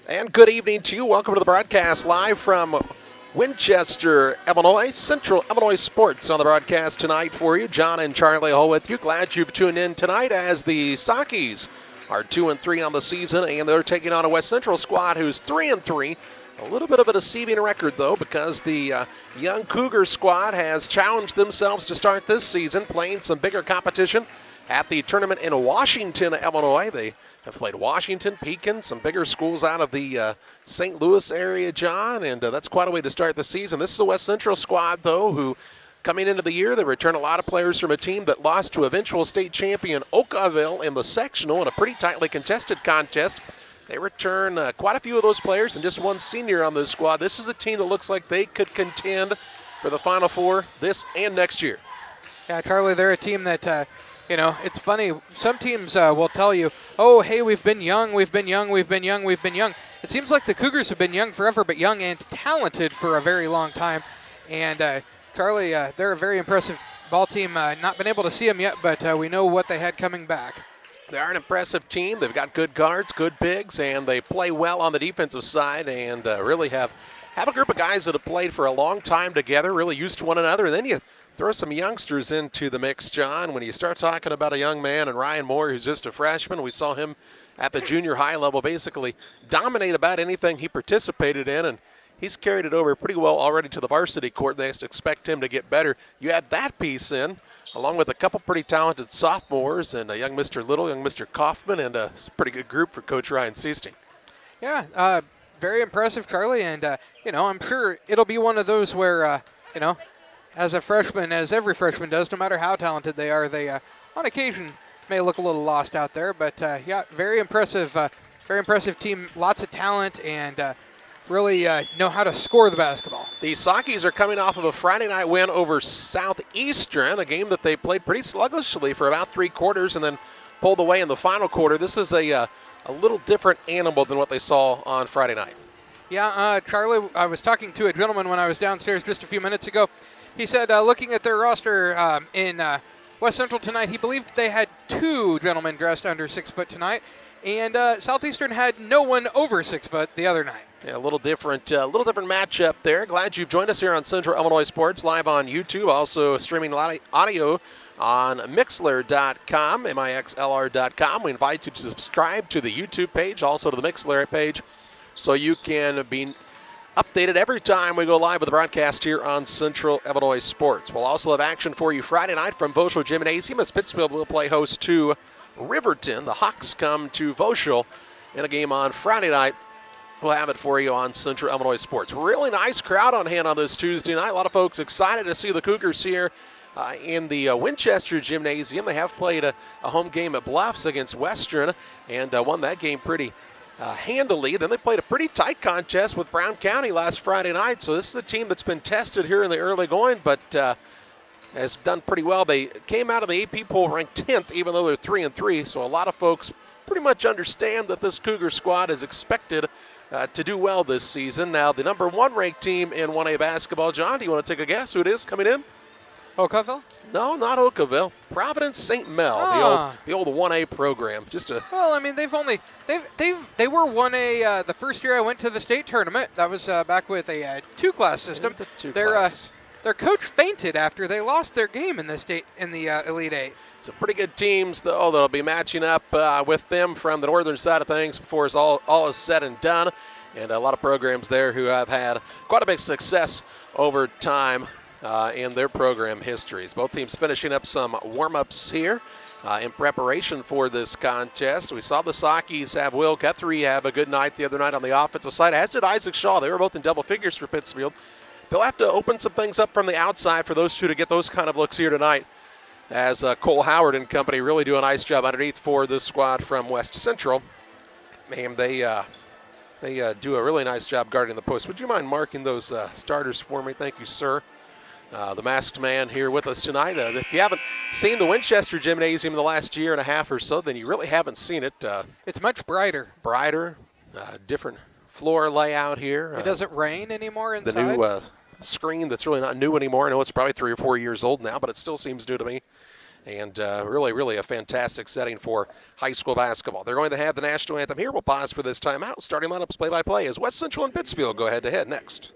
And good evening to you. Welcome to the broadcast live from Winchester, Illinois, Central Illinois Sports on the broadcast tonight for you. John and Charlie Hull with you. Glad you've tuned in tonight as the Sockies are 2-3 on the season, and they're taking on a West Central squad who's 3-3. A little bit of a deceiving record, though, because the young Cougar squad has challenged themselves to start this season, playing some bigger competition at the tournament in Washington, Illinois. They have played Washington, Pekin, some bigger schools out of the St. Louis area, John, and that's quite a way to start the season. This is a West Central squad, though, who coming into the year, they return a lot of players from a team that lost to eventual state champion Oakville in the sectional in a pretty tightly contested contest. They return quite a few of those players and just one senior on this squad. This is a team that looks like they could contend for the Final Four this and next year. Yeah, Charlie, they're a team that, it's funny. Some teams will tell you, oh, hey, we've been young. It seems like the Cougars have been young forever, but young and talented for a very long time. And, Charlie, they're a very impressive ball team. Not been able to see them yet, but we know what they had coming back. They are an impressive team. They've got good guards, good bigs, and they play well on the defensive side and really have a group of guys that have played for a long time together, really used to one another. And then you throw some youngsters into the mix, John. When you start talking about a young man and Ryan Moore, who's just a freshman, we saw him at the junior high level basically dominate about anything he participated in, and he's carried it over pretty well already to the varsity court. They expect him to get better. You add that piece in, along with a couple pretty talented sophomores and a young Mr. Little, young Mr. Kaufman, and it's a pretty good group for Coach Ryan Seasting. Yeah, very impressive, Charlie, and, I'm sure it'll be one of those where, as a freshman, as every freshman does, no matter how talented they are, they, on occasion, may look a little lost out there. But, very impressive team, lots of talent, and really know how to score the basketball. The Sockies are coming off of a Friday night win over Southeastern, a game that they played pretty sluggishly for about 3 quarters and then pulled away in the final quarter. This is a little different animal than what they saw on Friday night. Yeah, Charlie, I was talking to a gentleman when I was downstairs just a few minutes ago. He said, looking at their roster in West Central tonight, he believed they had 2 gentlemen dressed under 6 foot tonight, and Southeastern had no one over 6 foot the other night. Yeah, a little different matchup there. Glad you've joined us here on Central Illinois Sports, live on YouTube, also streaming audio on Mixlr.com, Mixlr.com. We invite you to subscribe to the YouTube page, also to the Mixlr page, so you can be updated every time we go live with the broadcast here on Central Illinois Sports. We'll also have action for you Friday night from Vauchel Gymnasium as Pittsfield will play host to Riverton. The Hawks come to Vauchel in a game on Friday night. We'll have it for you on Central Illinois Sports. Really nice crowd on hand on this Tuesday night. A lot of folks excited to see the Cougars here in the Winchester Gymnasium. They have played a home game at Bluffs against Western and won that game pretty handily. Then they played a pretty tight contest with Brown County last Friday night. So this is a team that's been tested here in the early going, but has done pretty well. They came out of the AP poll ranked 10th, even though they're 3-3. So a lot of folks pretty much understand that this Cougar squad is expected to do well this season. Now, the number 1 ranked team in 1A basketball, John, do you want to take a guess who it is coming in? Oakville? No, not Oakville. Providence St. Mel, the old 1A program. Well, I mean, they were 1A the first year I went to the state tournament. That was back with a 2-class system. Their coach fainted after they lost their game in the Elite 8. Some pretty good teams, though, that'll be matching up with them from the northern side of things before it's all is said and done. And a lot of programs there who have had quite a bit of success over time in their program histories. Both teams finishing up some warm-ups here in preparation for this contest. We saw the Sockies have Will Guthrie have a good night the other night on the offensive side, as did Isaac Shaw. They were both in double figures for Pittsfield. They'll have to open some things up from the outside for those two to get those kind of looks here tonight, as Cole Howard and company really do a nice job underneath for this squad from West Central. And they do a really nice job guarding the post. Would you mind marking those starters for me? Thank you, sir. The masked man here with us tonight. If you haven't seen the Winchester Gymnasium in the last year and a half or so, then you really haven't seen it. It's much brighter. Different floor layout here. It doesn't rain anymore inside. The new screen that's really not new anymore. I know it's probably 3 or 4 years old now, but it still seems new to me. And really a fantastic setting for high school basketball. They're going to have the national anthem here. We'll pause for this timeout. Starting lineups play-by-play as West Central and Pittsfield go head-to-head next.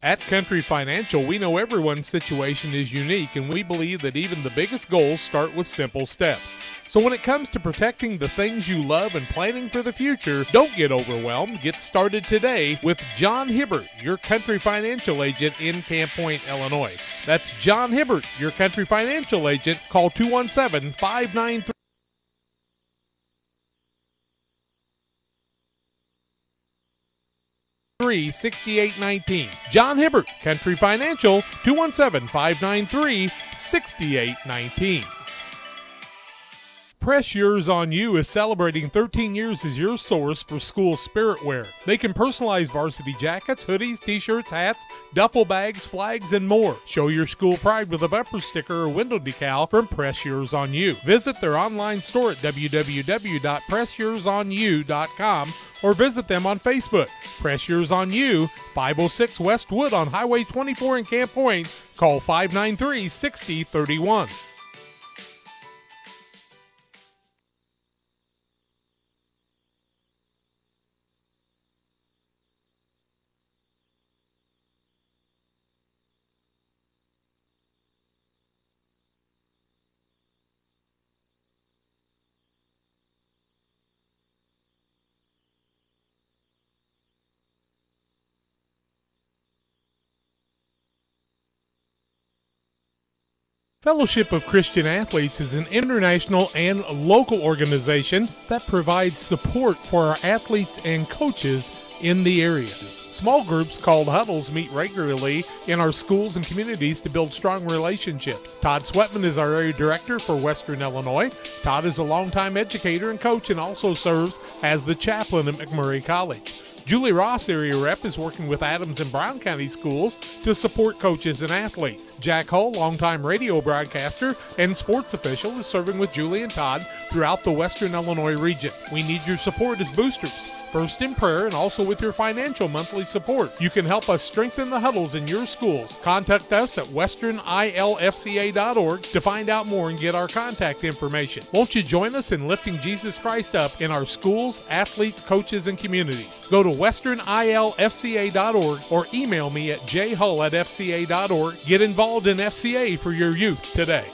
At Country Financial, we know everyone's situation is unique, and we believe that even the biggest goals start with simple steps. So when it comes to protecting the things you love and planning for the future, don't get overwhelmed. Get started today with John Hibbert, your Country Financial agent in Camp Point, Illinois. That's John Hibbert, your Country Financial agent. Call 217-593. 6819. John Hibbert, Country Financial, 217-593-6819. Press Yours on You is celebrating 13 years as your source for school spirit wear. They can personalize varsity jackets, hoodies, t-shirts, hats, duffel bags, flags, and more. Show your school pride with a bumper sticker or window decal from Press Yours on You. Visit their online store at www.pressyoursonyou.com or visit them on Facebook. Press Yours on You, 506 West Wood on Highway 24 in Camp Point. Call 593-6031. Fellowship of Christian Athletes is an international and local organization that provides support for our athletes and coaches in the area. Small groups called huddles meet regularly in our schools and communities to build strong relationships. Todd Sweatman is our area director for Western Illinois. Todd is a longtime educator and coach and also serves as the chaplain at McMurray College. Julie Ross, area rep, is working with Adams and Brown County schools to support coaches and athletes. Jack Hull, longtime radio broadcaster and sports official, is serving with Julie and Todd throughout the Western Illinois region. We need your support as boosters, first in prayer and also with your financial monthly support. You can help us strengthen the huddles in your schools. Contact us at westernilfca.org to find out more and get our contact information. Won't you join us in lifting Jesus Christ up in our schools, athletes, coaches, and communities? Go to westernilfca.org or email me at jhull@fca.org. Get involved in FCA for your youth today.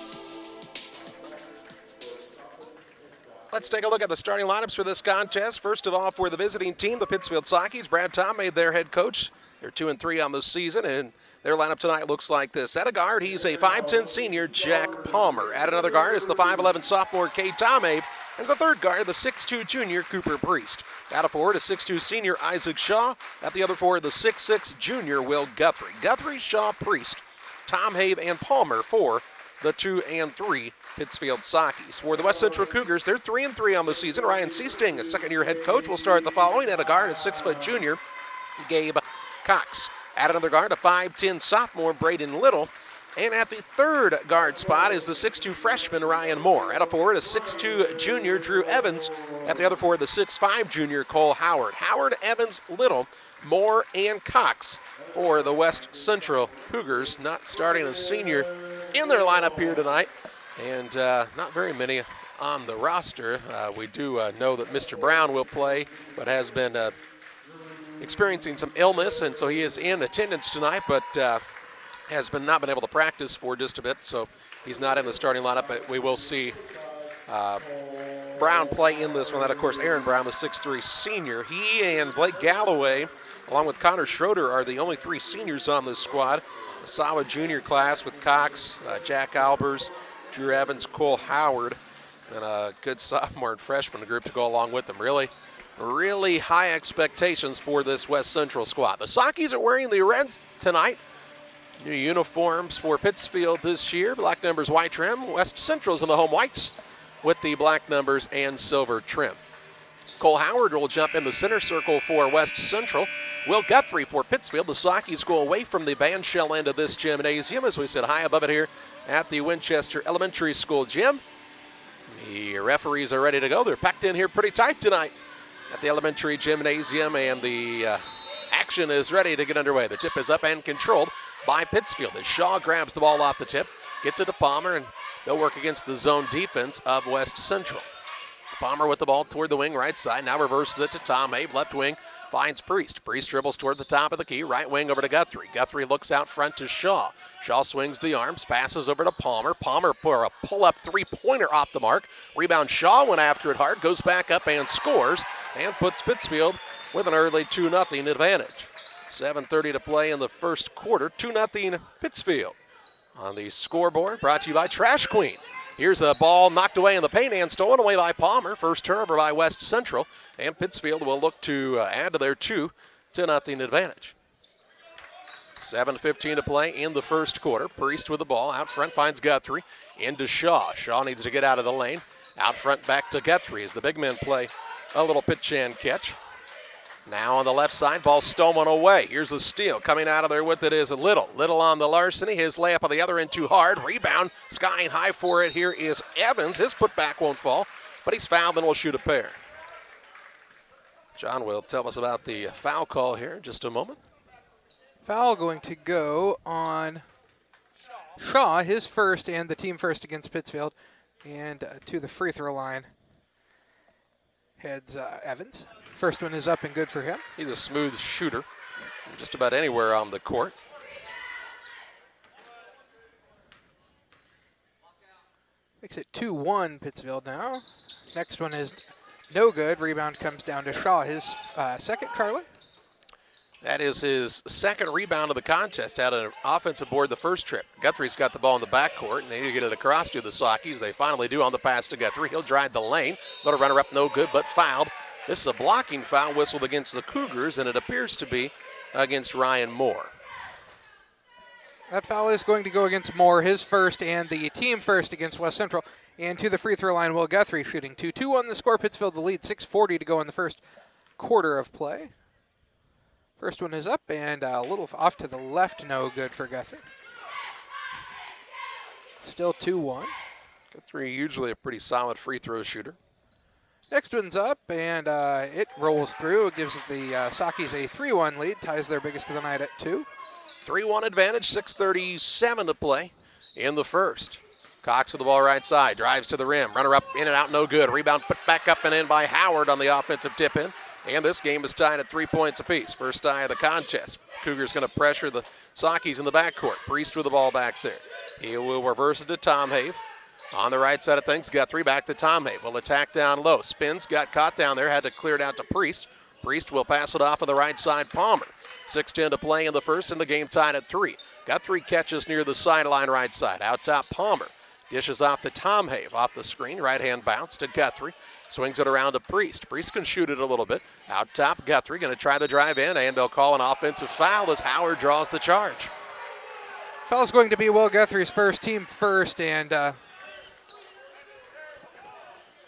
Let's take a look at the starting lineups for this contest. First of all, for the visiting team, the Pittsfield Sockies, Brad Tom made their head coach. They're 2-3 on the season, and their lineup tonight looks like this. At a guard, he's a 5'10 senior, Jack Palmer. At another guard is the 5'11 sophomore, Kate Tomave. And the third guard, the 6'2 junior, Cooper Priest. At a forward, a 6'2 senior, Isaac Shaw. At the other forward, the 6'6 junior, Will Guthrie. Guthrie, Shaw, Priest, Tom Have, and Palmer for the 2 and 3 Pittsfield Sockies. For the West Central Cougars, they're 3-3 on the season. Ryan Seasting, a second-year head coach, will start the following. At a guard, a 6-foot junior, Gabe Cox. At another guard, a 5'10 sophomore, Braden Little. And at the third guard spot is the 6'2 freshman, Ryan Moore. At a forward, a 6'2 junior, Drew Evans. At the other forward, the 6'5 junior, Cole Howard. Howard, Evans, Little, Moore, and Cox for the West Central Cougars. Not starting a senior in their lineup here tonight. And not very many on the roster. We do know that Mr. Brown will play, but has been experiencing some illness, and so he is in attendance tonight, but has not been able to practice for just a bit, so he's not in the starting lineup. But we will see Brown play in this one. That, of course, Aaron Brown, the 6'3 senior. He and Blake Galloway, along with Connor Schroeder, are the only 3 seniors on this squad. A solid junior class with Cox, Jack Albers, Drew Evans, Cole Howard, and a good sophomore and freshman group to go along with them. Really high expectations for this West Central squad. The Sockies are wearing the reds tonight. New uniforms for Pittsfield this year. Black numbers, white trim. West Central's in the home whites with the black numbers and silver trim. Cole Howard will jump in the center circle for West Central. Will Guthrie for Pittsfield. The Sockies go away from the bandshell end of this gymnasium, as we sit high above it here at the Winchester Elementary School gym. The referees are ready to go. They're packed in here pretty tight tonight at the elementary gymnasium, and the action is ready to get underway. The tip is up and controlled by Pittsfield as Shaw grabs the ball off the tip, gets it to Palmer, and They'll work against the zone defense of West Central. Palmer with the ball toward the wing right side. Now reverses it to Tom Habe. Left wing finds Priest. Priest dribbles toward the top of the key. Right wing over to Guthrie. Guthrie looks out front to Shaw. Shaw swings the arms. Passes over to Palmer. Palmer for a pull-up three-pointer off the mark. Rebound. Shaw went after it hard. Goes back up and scores. And puts Pittsfield with an early 2-0 advantage. 7:30 to play in the first quarter. 2-0 Pittsfield. On the scoreboard, brought to you by Trash Queen. Here's a ball knocked away in the paint and stolen away by Palmer. First turnover by West Central. And Pittsfield will look to add to their 2-0 advantage. 7:15 to play in the first quarter. Priest with the ball. Out front finds Guthrie. Into Shaw. Shaw needs to get out of the lane. Out front back to Guthrie as the big men play a little pitch and catch. Now on the left side, ball stolen away. Here's a steal. Coming out of there with it is a Little. Little on the larceny. His layup on the other end too hard. Rebound, skying high for it. Here is Evans. His putback won't fall, but he's fouled and will shoot a pair. John will tell us about the foul call here in just a moment. Foul going to go on Shaw, his first and the team first against Pittsfield. And to the free throw line heads Evans. First one is up and good for him. He's a smooth shooter just about anywhere on the court. Makes it 2-1 Pittsfield now. Next one is no good. Rebound comes down to Shaw. His second, Carly. That is his second rebound of the contest. Had an offensive board the first trip. Guthrie's got the ball in the backcourt, and they need to get it across to the Sockies. They finally do on the pass to Guthrie. He'll drive the lane. Little runner up, no good, but fouled. This is a blocking foul whistled against the Cougars, and it appears to be against Ryan Moore. That foul is going to go against Moore, his first and the team first against West Central. And to the free throw line, Will Guthrie shooting 2-2 on the score. Pittsfield the lead, 6:40 to go in the first quarter of play. First one is up and a little off to the left, no good for Guthrie. Still 2-1. Guthrie usually a pretty solid free throw shooter. Next one's up, and it rolls through. It gives the Sockies a 3-1 lead, ties their biggest of the night at 2. 3-1 advantage, 6:37 to play in the first. Cox with the ball right side, drives to the rim, runner up, in and out, no good. Rebound put back up and in by Howard on the offensive tip-in. And this game is tied at 3 points apiece. First tie of the contest. Cougars going to pressure the Sockies in the backcourt. Priest with the ball back there. He will reverse it to Tom Have. On the right side of things, Guthrie back to Tom Have. Will attack down low. Spins, got caught down there, had to clear it out to Priest. Priest will pass it off on the right side, Palmer. 6:10 to play in the first, and the game tied at 3. Guthrie catches near the sideline right side. Out top, Palmer. Dishes off to Tom Have. Off the screen, right-hand bounce to Guthrie. Swings it around to Priest. Priest can shoot it a little bit. Out top, Guthrie going to try the drive in, and they'll call an offensive foul as Howard draws the charge. Foul's going to be Will Guthrie's first, team first, and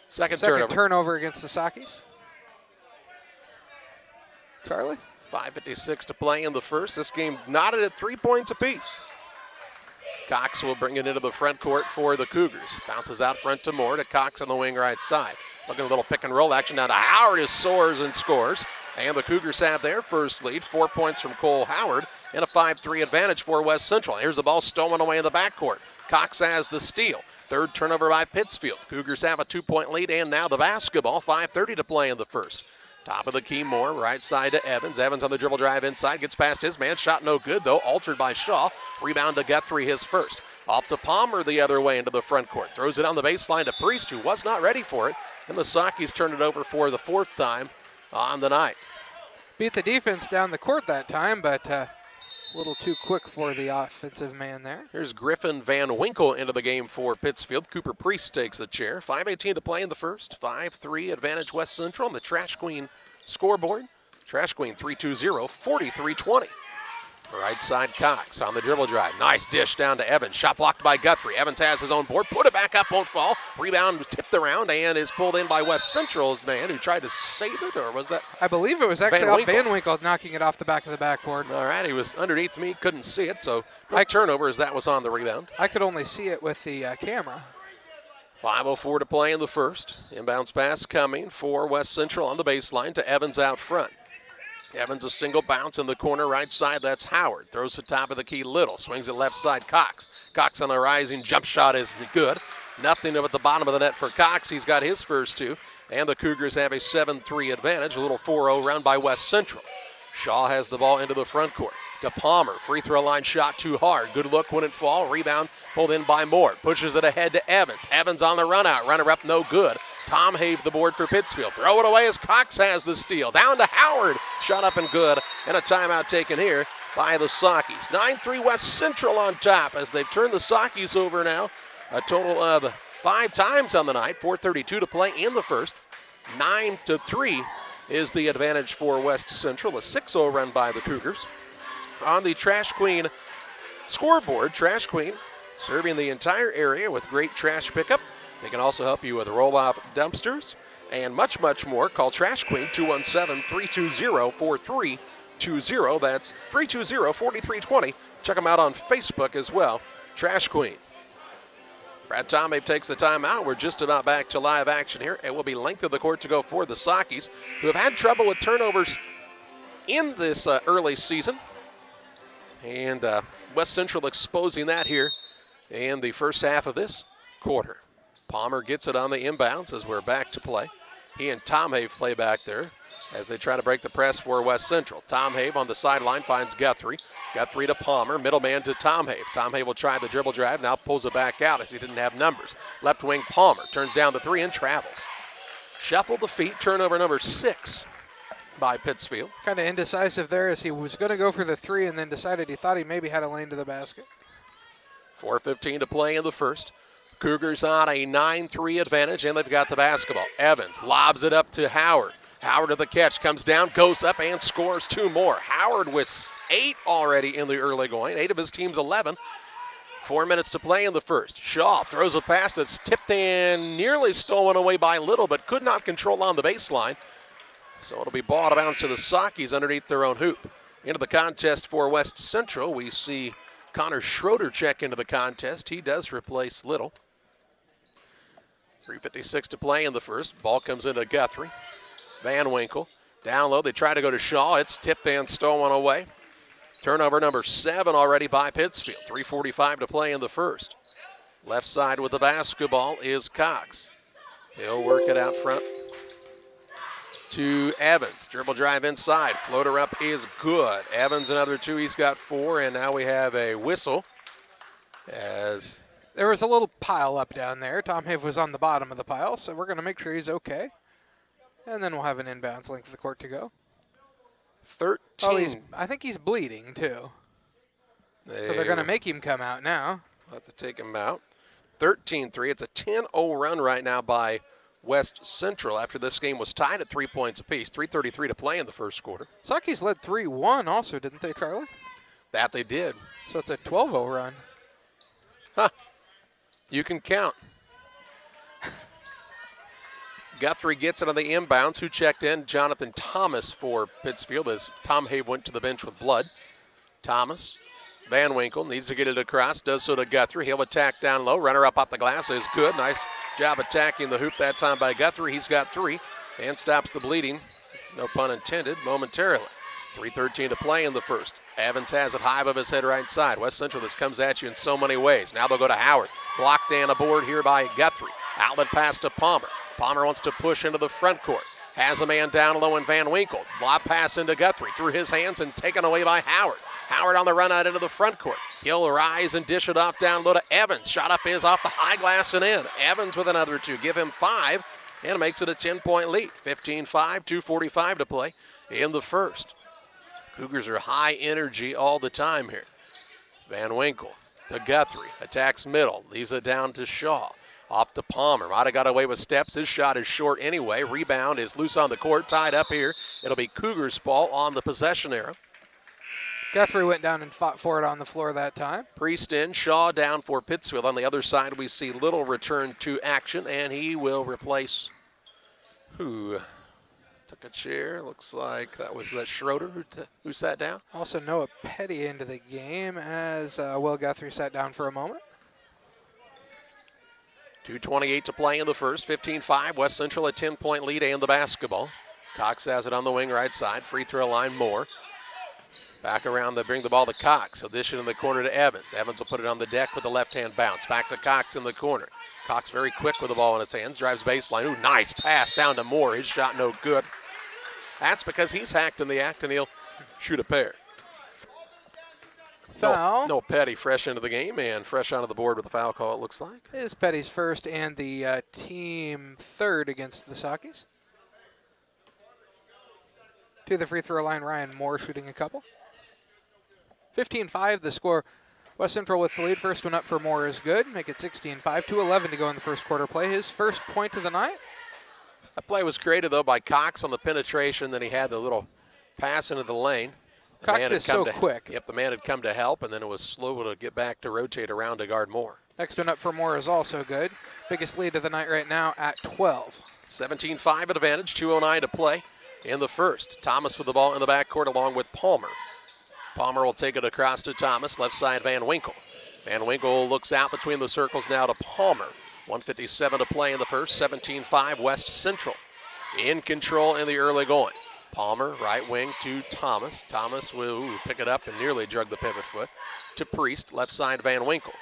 second turnover against the Sockies. Charlie? 5:56 to play in the first. This game knotted at 3 points apiece. Cox will bring it into the front court for the Cougars. Bounces out front to Moore, to Cox on the wing right side. Looking at a little pick and roll action down to Howard, who soars and scores. And the Cougars have their first lead, 4 points from Cole Howard, and a 5-3 advantage for West Central. Here's the ball stolen away in the backcourt. Cox has the steal. Third turnover by Pittsfield. Cougars have a 2-point lead, and now the basketball. 5:30 to play in the first. Top of the key, Moore, right side to Evans. Evans on the dribble drive inside, gets past his man. Shot no good, though, altered by Shaw. Rebound to Guthrie, his first. Off to Palmer the other way into the front court. Throws it on the baseline to Priest, who was not ready for it. And the Sockies turned it over for the fourth time on the night. Beat the defense down the court that time, but a little too quick for the offensive man there. Here's Griffin Van Winkle into the game for Pittsfield. Cooper Priest takes the chair. 5:18 to play in the first. 5-3 advantage West Central on the Trash Queen scoreboard. Trash Queen 3-2-0, 43-20. Right side Cox on the dribble drive. Nice dish down to Evans. Shot blocked by Guthrie. Evans has his own board. Put it back up, won't fall. Rebound tipped around and is pulled in by West Central's man who tried to save it, or was that? I believe it was actually Van Winkle knocking it off the back of the backboard. All right, he was underneath me, couldn't see it, so no turnover as that was on the rebound. I could only see it with the camera. 5:04 to play in the first. Inbounds pass coming for West Central on the baseline to Evans out front. Evans a single bounce in the corner right side. That's Howard. Throws the top of the key. Little swings it left side. Cox. Cox on the rising jump shot is good. Nothing at the bottom of the net for Cox. He's got his first two. And the Cougars have a 7-3 advantage. A little 4-0 run by West Central. Shaw has the ball into the front court. To Palmer. Free throw line shot too hard. Good look when it fall. Rebound pulled in by Moore. Pushes it ahead to Evans. Evans on the run out. Runner up no good. Tom Have the board for Pittsfield. Throw it away as Cox has the steal. Down to Howard. Shot up and good. And a timeout taken here by the Sockies. 9-3 West Central on top as they've turned the Sockies over now. A total of 5 times on the night. 4:32 to play in the first. 9-3 is the advantage for West Central. A 6-0 run by the Cougars. On the Trash Queen scoreboard, Trash Queen serving the entire area with great trash pickup. They can also help you with roll-off dumpsters and much, much more. Call Trash Queen 217-320-4320. That's 320-4320. Check them out on Facebook as well. Trash Queen. Brad Tomave takes the timeout. We're just about back to live action here. It will be length of the court to go for the Sockies, who have had trouble with turnovers in this early season. And West Central exposing that here in the first half of this quarter. Palmer gets it on the inbounds as we're back to play. He and Tom Have play back there as they try to break the press for West Central. Tom Have on the sideline finds Guthrie. Guthrie to Palmer, middleman to Tom Have. Tom Have will try the dribble drive, now pulls it back out as he didn't have numbers. Left wing Palmer turns down the three and travels. Shuffled the feet, turnover number 6 by Pittsfield. Kind of indecisive there as he was going to go for the three and then decided he thought he maybe had a lane to the basket. 4:15 to play in the first. Cougars on a 9-3 advantage, and they've got the basketball. Evans lobs it up to Howard. Howard to the catch, comes down, goes up, and scores 2 more. Howard with 8 already in the early going, 8 of his team's 11. 4 minutes to play in the first. Shaw throws a pass that's tipped in, nearly stolen away by Little, but could not control on the baseline. So it'll be ball out of bounds to the Sockies underneath their own hoop. Into the contest for West Central, we see Connor Schroeder check into the contest. He does replace Little. 3:56 to play in the first. Ball comes into Guthrie. Van Winkle. Down low, they try to go to Shaw. It's tipped and stolen away. Turnover number 7 already by Pittsfield. 3:45 to play in the first. Left side with the basketball is Cox. He'll work it out front to Evans. Dribble drive inside. Floater up is good. Evans another 2. He's got 4, and now we have a whistle as there was a little pile up down there. Tom Have was on the bottom of the pile, so we're going to make sure he's okay. And then we'll have an inbounds length of the court to go. 13. Oh, I think he's bleeding, too. So they're going to make him come out now. We'll have to take him out. 13-3. It's a 10-0 run right now by West Central after this game was tied at 3 points apiece. 3:33 to play in the first quarter. Sockies led 3-1 also, didn't they, Charlie? That they did. So it's a 12-0 run. Huh. You can count. Guthrie gets it on the inbounds. Who checked in? Jonathan Thomas for Pittsfield as Tom Have went to the bench with blood. Thomas. Van Winkle needs to get it across. Does so to Guthrie. He'll attack down low. Runner up off the glass is good. Nice job attacking the hoop that time by Guthrie. He's got 3 and stops the bleeding. No pun intended, momentarily. 3:13 to play in the first. Evans has it high above his head right side. West Central, this comes at you in so many ways. Now they'll go to Howard. Blocked and a board here by Guthrie. Outlet pass to Palmer. Palmer wants to push into the front court. Has a man down low in Van Winkle. Lob pass into Guthrie through his hands and taken away by Howard. Howard on the run out into the front court. He'll rise and dish it off down low to Evans. Shot up is off the high glass and in. Evans with another 2. Give him 5 and makes it a 10-point lead. 15-5, 2:45 to play in the first. Cougars are high energy all the time here. Van Winkle to Guthrie. Attacks middle. Leaves it down to Shaw. Off to Palmer. Might have got away with steps. His shot is short anyway. Rebound is loose on the court. Tied up here. It'll be Cougars' ball on the possession arrow. Guthrie went down and fought for it on the floor that time. Priest in. Shaw down for Pittsfield. On the other side, we see Little return to action, and he will replace who? Took a chair. Looks like that was Schroeder who sat down. Also Noah Petty into the game as Will Guthrie sat down for a moment. 2:28 to play in the first. 15-5. West Central a 10-point lead and the basketball. Cox has it on the wing right side. Free throw line, Moore. Back around, they bring the ball to Cox. He'll dish it in the corner to Evans. Evans will put it on the deck with the left-hand bounce. Back to Cox in the corner. Cox very quick with the ball in his hands. Drives baseline. Ooh, nice pass down to Moore. His shot no good. That's because he's hacked in the act and he'll shoot a pair. Foul. No Petty fresh into the game and fresh onto the board with a foul call, it looks like. It is Petty's first and the team third against the Sockies. To the free throw line, Ryan Moore shooting a couple. 15-5 the score. West Central with the lead. First one up for Moore is good. Make it 16-5. 2:11 to go in the first quarter play. His first point of the night. That play was created, though, by Cox on the penetration. Then he had the little pass into the lane. Cox is so quick. Yep, the man had come to help, and then it was slow to get back to rotate around to guard Moore. Next one up for Moore is also good. Biggest lead of the night right now at 12. 17-5 advantage. 2:09 to play in the first. Thomas with the ball in the backcourt along with Palmer. Palmer will take it across to Thomas. Left side, Van Winkle. Van Winkle looks out between the circles now to Palmer. 1:57 to play in the first. 17-5 West Central. In control in the early going. Palmer, right wing to Thomas. Thomas will pick it up and nearly drug the pivot foot to Priest. Left side, Van Winkle.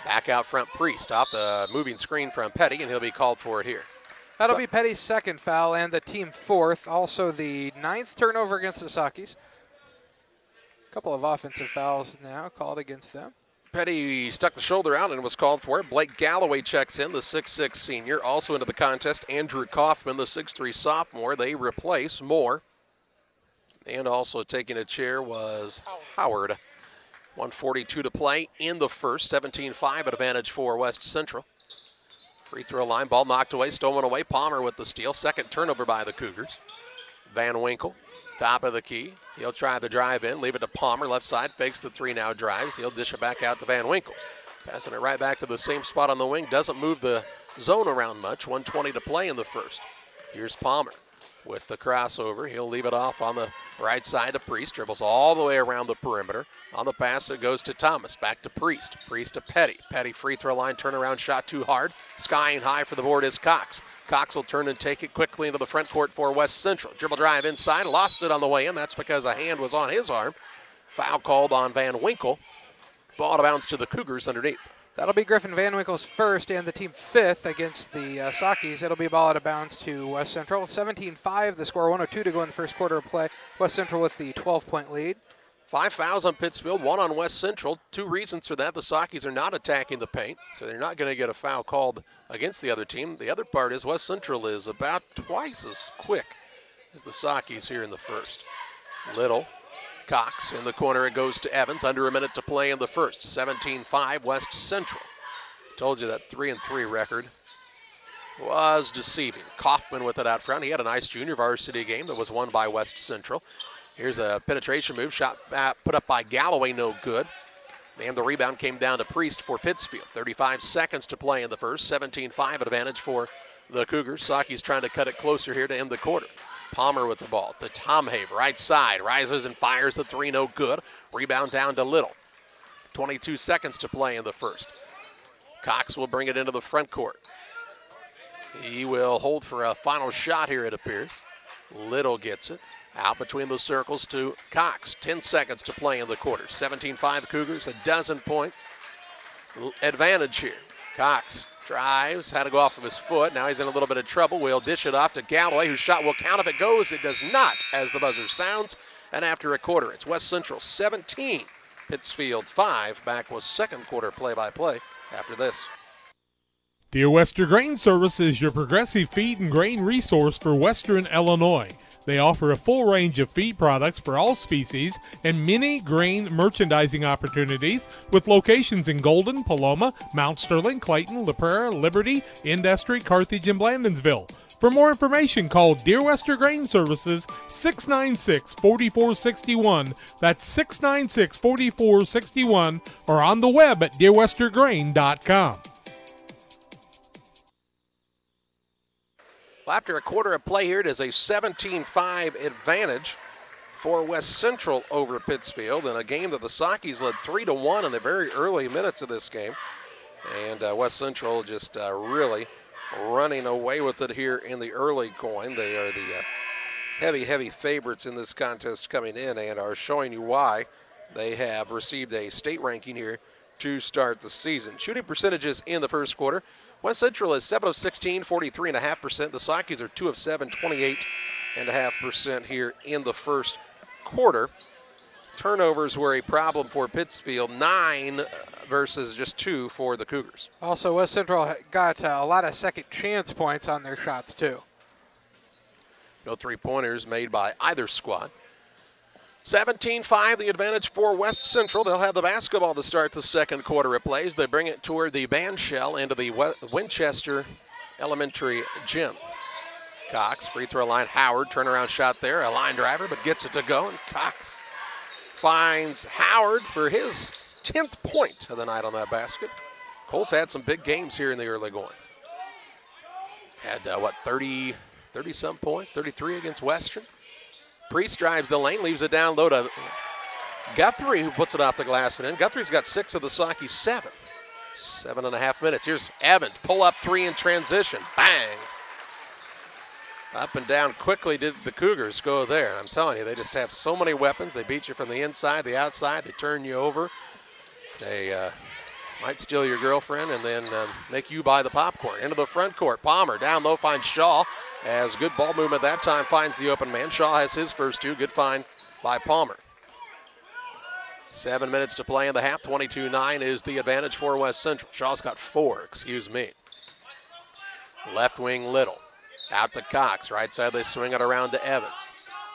Back out front, Priest. Off the moving screen from Petty, and he'll be called for it here. That'll be Petty's second foul and the team fourth. Also the 9th turnover against the Sockies. A couple of offensive fouls now called against them. Petty stuck the shoulder out and was called for it. Blake Galloway checks in, the 6'6 senior. Also into the contest, Andrew Kaufman, the 6'3 sophomore. They replace Moore. And also taking a chair was Howard. 1:42 to play in the first. 17-5 at advantage for West Central. Free throw line, ball knocked away, stolen away. Palmer with the steal. Second turnover by the Cougars. Van Winkle, top of the key. He'll try the drive in, leave it to Palmer. Left side, fakes the three, now drives. He'll dish it back out to Van Winkle. Passing it right back to the same spot on the wing. Doesn't move the zone around much. 1:20 to play in the first. Here's Palmer with the crossover. He'll leave it off on the right side to Priest. Dribbles all the way around the perimeter. On the pass, it goes to Thomas. Back to Priest. Priest to Petty. Petty free throw line, turnaround shot too hard. Skying high for the board is Cox. Cox will turn and take it quickly into the front court for West Central. Dribble drive inside. Lost it on the way in. That's because a hand was on his arm. Foul called on Van Winkle. Ball out of bounds to the Cougars underneath. That'll be Griffin Van Winkle's first and the team fifth against the Sockies. It'll be ball out of bounds to West Central. 17-5, the score. 1:02 to go in the first quarter of play. West Central with the 12-point lead. 5 fouls on Pittsfield, 1 on West Central. 2 reasons for that. The Sockies are not attacking the paint, so they're not going to get a foul called against the other team. The other part is West Central is about twice as quick as the Sockies here in the first. Little. Cox in the corner, it goes to Evans. Under a minute to play in the first. 17-5 West Central. Told you that 3-3 record was deceiving. Kaufman with it out front. He had a nice junior varsity game that was won by West Central. Here's a penetration move. Shot put up by Galloway, no good. And the rebound came down to Priest for Pittsfield. 35 seconds to play in the first. 17-5 advantage for the Cougars. Sockies trying to cut it closer here to end the quarter. Palmer with the ball to Tom Have, right side, rises and fires the three, no good. Rebound down to Little. 22 seconds to play in the first. Cox will bring it into the front court. He will hold for a final shot here, it appears. Little gets it. Out between the circles to Cox. 10 seconds to play in the quarter. 17-5 Cougars, a dozen points. Advantage here. Cox drives, had to go off of his foot. Now he's in a little bit of trouble. We'll dish it off to Galloway, whose shot will count if it goes. It does not, as the buzzer sounds. And after a quarter, it's West Central 17, Pittsfield 5. Back with second quarter play-by-play after this. Dear Western Grain Service is your progressive feed and grain resource for Western Illinois. They offer a full range of feed products for all species and many grain merchandising opportunities with locations in Golden, Paloma, Mount Sterling, Clayton, La Prairie, Liberty, Industry, Carthage, and Blandonsville. For more information, call Dear Western Grain Services 696-4461. That's 696-4461 or on the web at dearwesterngrain.com. Well, after a quarter of play here, it is a 17-5 advantage for West Central over Pittsfield in a game that the Sockies led 3-1 in the very early minutes of this game. And West Central just really running away with it here in the early going. They are the heavy favorites in this contest coming in and are showing you why they have received a state ranking here to start the season. Shooting percentages in the first quarter. West Central is 7 of 16, 43.5%. The Sockies are 2 of 7, 28.5% here in the first quarter. Turnovers were a problem for Pittsfield, 9 versus just 2 for the Cougars. Also, West Central got a lot of second chance points on their shots, too. No three-pointers made by either squad. 17-5, the advantage for West Central. They'll have the basketball to start the second quarter it plays. They bring it toward the band shell into the Winchester Elementary Gym. Cox, free throw line. Howard, turnaround shot there. A line driver, but gets it to go. And Cox finds Howard for his 10th point of the night on that basket. Cole's had some big games here in the early going. Had, 30-some points, 33 against Western. Priest drives the lane, leaves it down low to Guthrie, who puts it off the glass and in. Guthrie's got 6 of the Sockies 7. 7.5 minutes. Here's Evans, pull up 3 in transition. Bang! Up and down quickly did the Cougars go there. I'm telling you, they just have so many weapons. They beat you from the inside, the outside. They turn you over. They might steal your girlfriend and then make you buy the popcorn. Into the front court. Palmer down low finds Shaw. As good ball movement that time finds the open man. Shaw has his first 2. Good find by Palmer. 7 minutes to play in the half. 22-9 is the advantage for West Central. Shaw's got 4, excuse me. Left wing Little. Out to Cox. Right side they swing it around to Evans.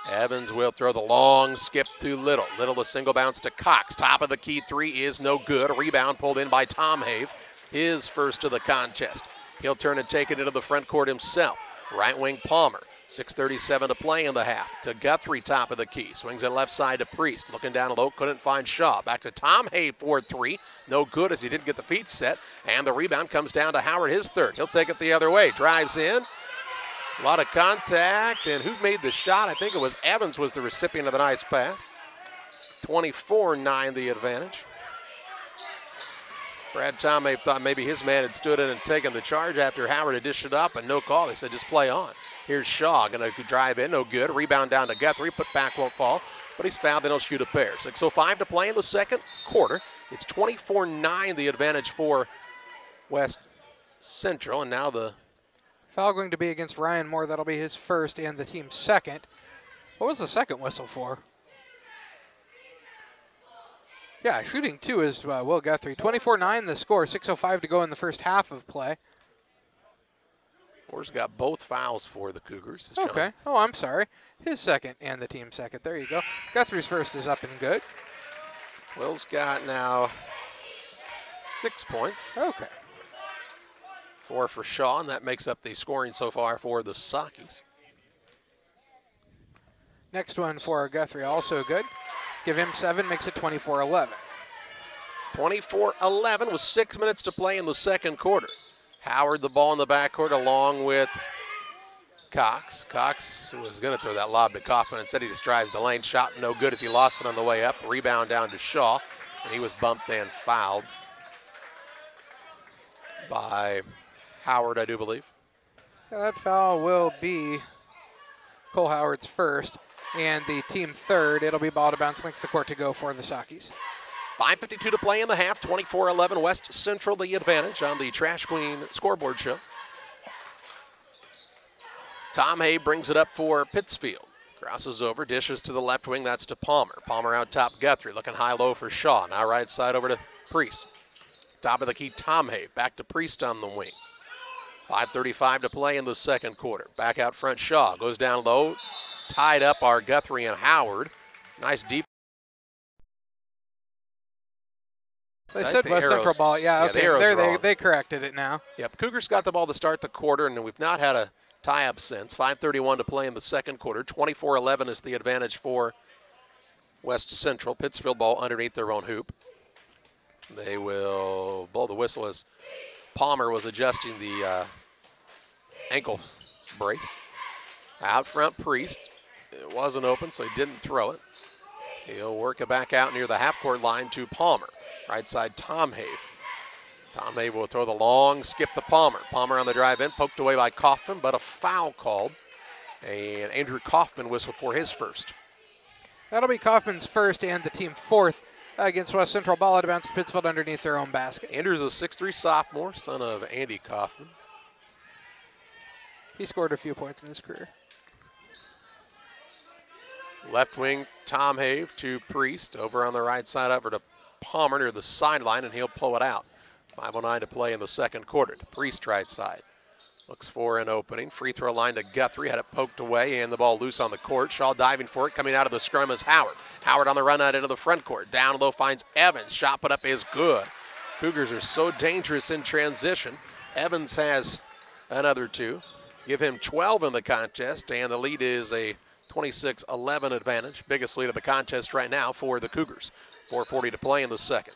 Evans will throw the long skip to Little. Little the single bounce to Cox. Top of the key 3 is no good. A rebound pulled in by Tom Have. His first of the contest. He'll turn and take it into the front court himself. Right wing Palmer. 6:37 to play in the half. To Guthrie, top of the key. Swings it left side to Priest. Looking down low, couldn't find Shaw. Back to Tom Hay for 3. No good as he didn't get the feet set. And the rebound comes down to Howard, his third. He'll take it the other way. Drives in. A lot of contact. And who made the shot? I think it was Evans was the recipient of the nice pass. 24-9 the advantage. Brad Tomei thought maybe his man had stood in and taken the charge after Howard had dished it up, and no call. They said just play on. Here's Shaw, going to drive in, no good. Rebound down to Guthrie, put back, won't fall. But he's fouled, then he'll shoot a pair. 6:05 to play in the second quarter. It's 24-9 the advantage for West Central, and now the foul going to be against Ryan Moore. That'll be his first and the team's second. What was the second whistle for? Yeah, shooting 2 is Will Guthrie. 24-9 the score, 6:05 to go in the first half of play. Moore's got both fouls for the Cougars. Okay. Oh, I'm sorry. His second and the team's second. There you go. Guthrie's first is up and good. Will's got now 6 points. Okay. 4 for Shaw, and that makes up the scoring so far for the Sockies. Next one for Guthrie, also good. Give him 7, makes it 24-11. 24-11 with 6 minutes to play in the second quarter. Howard the ball in the backcourt along with Cox. Cox was going to throw that lob to Kaufman. Instead, he just drives the lane. Shot no good as he lost it on the way up. Rebound down to Shaw, and he was bumped and fouled by Howard, I do believe. That foul will be Cole Howard's first and the team third. It'll be ball to bounce length of the court to go for the Sockies. 5:52 to play in the half. 24-11 West Central the advantage on the Trash Queen scoreboard show. Tom Hay brings it up for Pittsfield. Crosses over, dishes to the left wing. That's to Palmer. Palmer out top, Guthrie looking high-low for Shaw. Now right side over to Priest. Top of the key, Tom Hay. Back to Priest on the wing. 5:35 to play in the second quarter. Back out front, Shaw goes down low. Tied up are Guthrie and Howard. Nice deep. They said West Central ball. Yeah, okay. There they corrected it now. Yep, Cougars got the ball to start the quarter, and we've not had a tie-up since. 5:31 to play in the second quarter. 24-11 is the advantage for West Central. Pittsfield ball underneath their own hoop. They will blow the whistle as Palmer was adjusting the ankle brace. Out front, Priest. It wasn't open, so he didn't throw it. He'll work it back out near the half-court line to Palmer. Right side, Tom Have. Tom Have will throw the long skip to Palmer. Palmer on the drive in, poked away by Kaufman, but a foul called And Andrew Kaufman whistled for his first. That'll be Kaufman's first and the team fourth against West Central. Ball out of bounds to Pittsfield underneath their own basket. Andrew's a 6'3 sophomore, son of Andy Kaufman. He scored a few points in his career. Left wing, Tom Have to Priest. Over on the right side, over to Palmer near the sideline, and he'll pull it out. 5:09 to play in the second quarter. To Priest right side. Looks for an opening. Free throw line to Guthrie. Had it poked away, and the ball loose on the court. Shaw diving for it. Coming out of the scrum is Howard. Howard on the run out into the front court. Down low finds Evans. Shot put up is good. Cougars are so dangerous in transition. Evans has another two. Give him 12 in the contest, and the lead is a 26-11 advantage. Biggest lead of the contest right now for the Cougars. 4:40 to play in the second.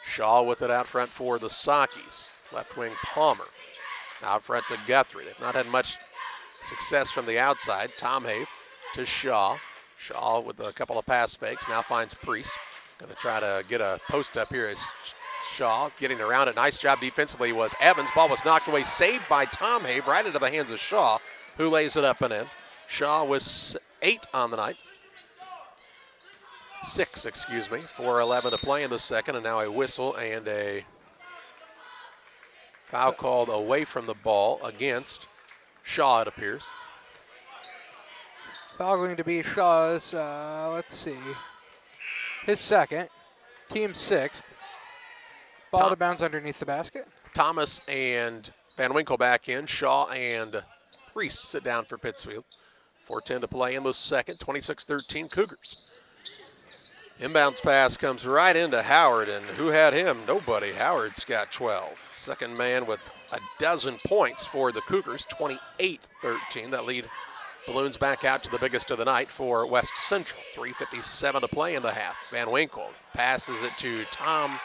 Shaw with it out front for the Sockies. Left wing Palmer. Out front to Guthrie. They've not had much success from the outside. Tom Have to Shaw. Shaw with a couple of pass fakes. Now finds Priest. Going to try to get a post up here as Shaw getting around it. Nice job defensively was Evans. Ball was knocked away. Saved by Tom Have right into the hands of Shaw, who lays it up and in. Shaw was 8 on the night. 6, 4:11 to play in the second, and now a whistle and a foul called away from the ball against Shaw, it appears. Foul going to be Shaw's, let's see, his second, team sixth. Ball out of bounds underneath the basket. Thomas and Van Winkle back in. Shaw and Priest sit down for Pittsfield. 4:10 to play in the second, 26-13 Cougars. Inbounds pass comes right into Howard, and who had him? Nobody. Howard's got 12. Second man with a dozen points for the Cougars, 28-13. That lead balloons back out to the biggest of the night for West Central. 3:57 to play in the half. Van Winkle passes it to Tom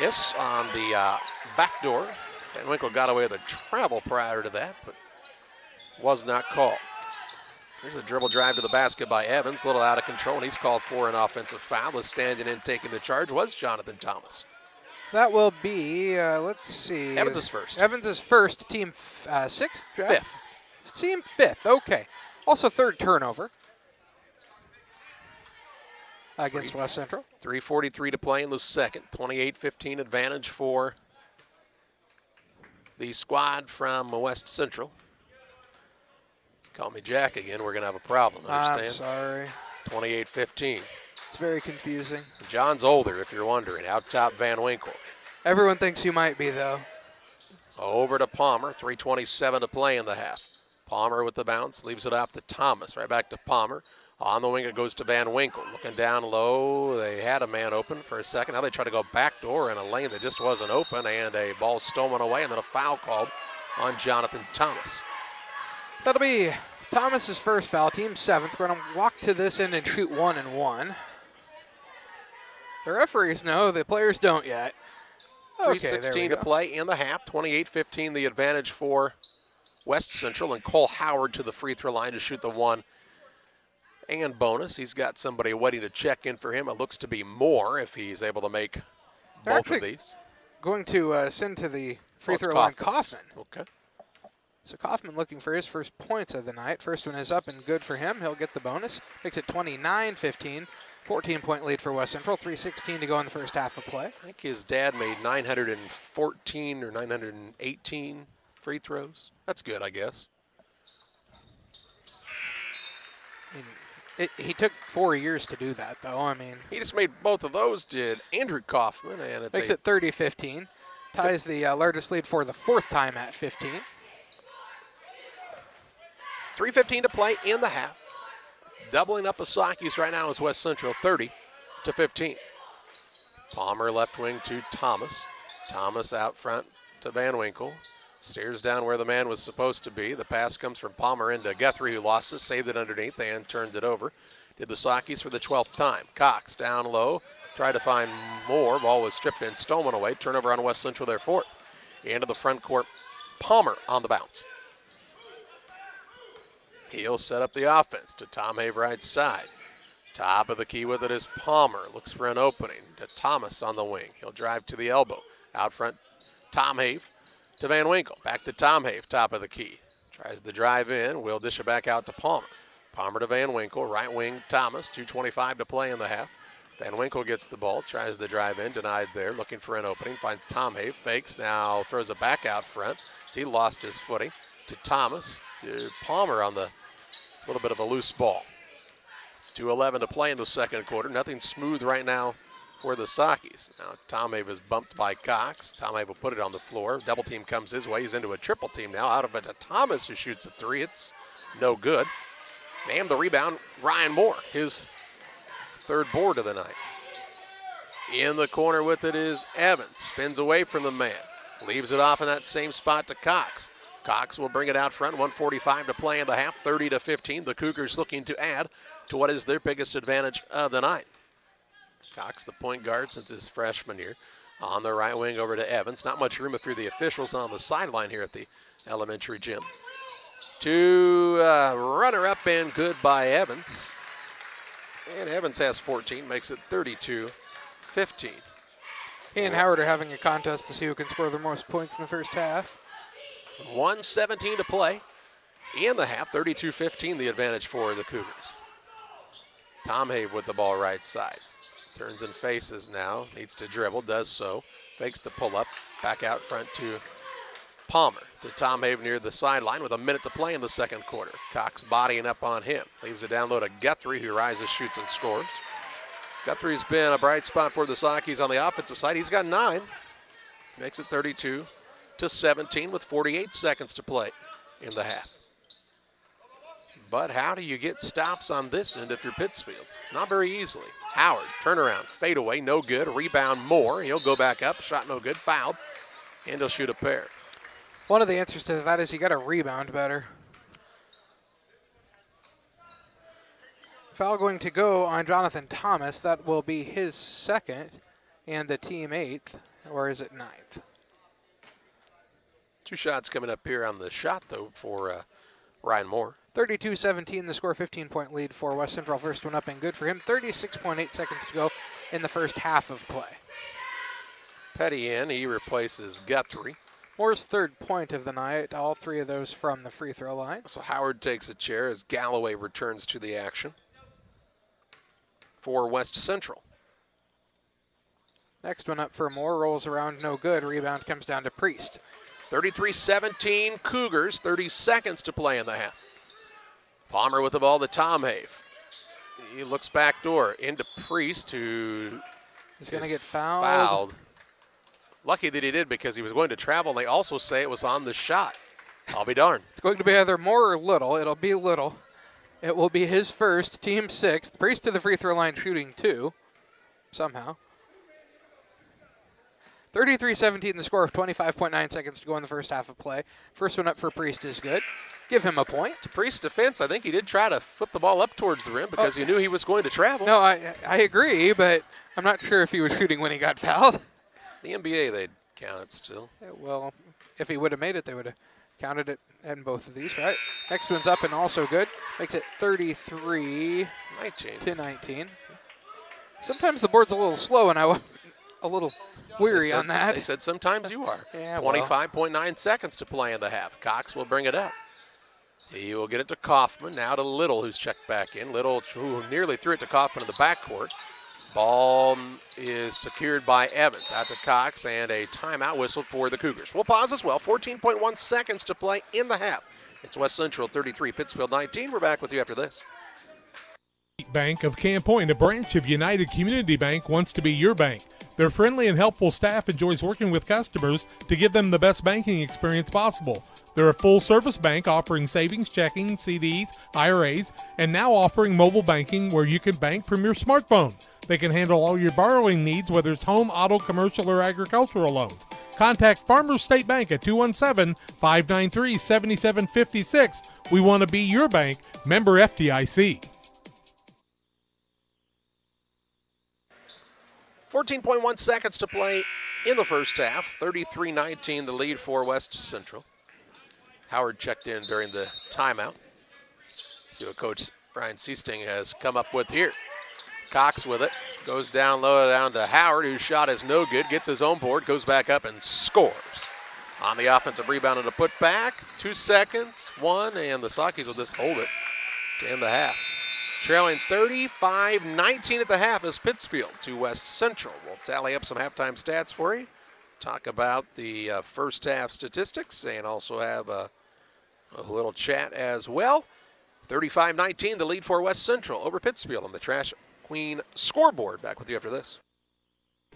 Iss on the back door. Van Winkle got away with a travel prior to that, but was not called. There's a dribble drive to the basket by Evans, a little out of control, and he's called for an offensive foul. The standing in taking the charge was Jonathan Thomas. That will be, let's see. Evans is first. Evans is first, team sixth? Fifth. Team fifth, okay. Also third turnover against West Central. 3:43 to play in the second. 28-15 advantage for the squad from West Central. Call me Jack again. We're going to have a problem, understand? I'm sorry. 28-15. It's very confusing. John's older, if you're wondering. Out top, Van Winkle. Everyone thinks you might be, though. Over to Palmer. 3:27 to play in the half. Palmer with the bounce. Leaves it off to Thomas. Right back to Palmer. On the wing, it goes to Van Winkle. Looking down low. They had a man open for a second. Now they try to go backdoor in a lane that just wasn't open. And a ball stolen away. And then a foul called on Jonathan Thomas. That'll be Thomas's first foul, team seventh. We're going to walk to this end and shoot 1-1. The referees know, the players don't yet. Okay, 3:16 to play in the half. 28-15 the advantage for West Central. And Cole Howard to the free throw line to shoot the one and bonus. He's got somebody waiting to check in for him. It looks to be Moore if he's able to make both of these. Going to send to the free throw line Kaufman. Okay. So Kaufman looking for his first points of the night. First one is up and good for him. He'll get the bonus. Makes it 29-15. 14-point lead for West Central. 3:16 to go in the first half of play. I think his dad made 914 or 918 free throws. That's good, I guess. He took 4 years to do that, though. I mean, he just made both of those, did Andrew Kaufman, and it makes it 30-15. Ties the largest lead for the fourth time at 15. 3:15 to play in the half. Doubling up the Sockies right now is West Central, 30-15. Palmer left wing to Thomas. Thomas out front to Van Winkle. Stares down where the man was supposed to be. The pass comes from Palmer into Guthrie, who lost it, saved it underneath, and turned it over. Did the Sockies for the 12th time. Cox down low, tried to find more. Ball was stripped and stolen away. Turnover on West Central, their fourth. Into the front court, Palmer on the bounce. He'll set up the offense to Tom Have right side. Top of the key with it is Palmer. Looks for an opening to Thomas on the wing. He'll drive to the elbow. Out front, Tom Have to Van Winkle. Back to Tom Have, top of the key. Tries the drive in. Will dish it back out to Palmer. Palmer to Van Winkle. Right wing Thomas. 2:25 to play in the half. Van Winkle gets the ball. Tries the drive in. Denied there. Looking for an opening. Finds Tomhave. Fakes. Now throws it back out front. So he lost his footing. To Thomas. To Palmer on the little bit of a loose ball. 2:11 to play in the second quarter. Nothing smooth right now for the Sockies. Now Tomhave is bumped by Cox. Tomhave will put it on the floor. Double team comes his way. He's into a triple team now. Out of it to Thomas, who shoots a three. It's no good. And the rebound, Ryan Moore, his third board of the night. In the corner with it is Evans. Spins away from the man. Leaves it off in that same spot to Cox. Cox will bring it out front. 1:45 to play in the half. 30-15. The Cougars looking to add to what is their biggest advantage of the night. Cox, the point guard since his freshman year. On the right wing over to Evans. Not much room if you're the officials on the sideline here at the elementary gym. Runner up and good by Evans. And Evans has 14, makes it 32-15. He and Howard are having a contest to see who can score the most points in the first half. 1:17 to play in the half. 32-15 the advantage for the Cougars. Tomhave with the ball right side. Turns and faces now. Needs to dribble. Does so. Fakes the pull up. Back out front to Palmer. To Tomhave near the sideline with a minute to play in the second quarter. Cox bodying up on him. Leaves it down low to Guthrie, who rises, shoots, and scores. Guthrie's been a bright spot for the Sockies on the offensive side. He's got 9. Makes it 32-17 with 48 seconds to play in the half. But how do you get stops on this end if you're Pittsfield? Not very easily. Howard, turnaround, fade away, no good. Rebound Moore. He'll go back up. Shot no good. Fouled. And he'll shoot a pair. One of the answers to that is you got to rebound better. Foul going to go on Jonathan Thomas. That will be his second and the team 8th. Or is it 9th? 2 shots coming up here on the shot, though, for Ryan Moore. 32-17, the score, 15-point lead for West Central. First one up and good for him. 36.8 seconds to go in the first half of play. Petty in, he replaces Guthrie. Moore's third point of the night, all 3 of those from the free throw line. So Howard takes a chair as Galloway returns to the action for West Central. Next one up for Moore, rolls around, no good. Rebound comes down to Priest. 33-17 Cougars, 30 seconds to play in the half. Palmer with the ball to Tomhave. He looks back door into Priest, who is going to get fouled. Lucky that he did, because he was going to travel, and they also say it was on the shot. I'll be darned. It's going to be either Moore or Little. It'll be Little. It will be his first, team 6th. Priest to the free throw line shooting 2, somehow. 33-17, the score of 25.9 seconds to go in the first half of play. First one up for Priest is good. Give him a point. To Priest's defense, I think he did try to flip the ball up towards the rim because he knew he was going to travel. No, I agree, but I'm not sure if he was shooting when he got fouled. The NBA, they'd count it still. Well, if he would have made it, they would have counted it in both of these, right? Next one's up and also good. Makes it 33-19. Sometimes the board's a little slow, and I'm a little weary on that. They said sometimes you are. Yeah, 25.9 seconds to play in the half. Cox will bring it up. He will get it to Kaufman. Now to Little, who's checked back in. Little, who nearly threw it to Kaufman in the backcourt. Ball is secured by Evans. Out to Cox, and a timeout whistled for the Cougars. We'll pause as well. 14.1 seconds to play in the half. It's West Central 33, Pittsfield 19. We're back with you after this. Bank of Camp Point, a branch of United Community Bank, wants to be your bank. Their friendly and helpful staff enjoys working with customers to give them the best banking experience possible. They're a full-service bank offering savings, checking, CDs, IRAs, and now offering mobile banking where you can bank from your smartphone. They can handle all your borrowing needs, whether it's home, auto, commercial, or agricultural loans. Contact Farmers State Bank at 217-593-7756. We want to be your bank. Member FDIC. 14.1 seconds to play in the first half. 33-19 the lead for West Central. Howard checked in during the timeout. See what Coach Brian Seasting has come up with here. Cox with it. Goes down low down to Howard, whose shot is no good. Gets his own board, goes back up and scores. On the offensive rebound and a putback. 2 seconds, 1, and the Sockies will just hold it to end the half. Trailing 35-19 at the half is Pittsfield to West Central. We'll tally up some halftime stats for you. Talk about the first half statistics and also have a little chat as well. 35-19, the lead for West Central over Pittsfield on the Trash Queen scoreboard. Back with you after this.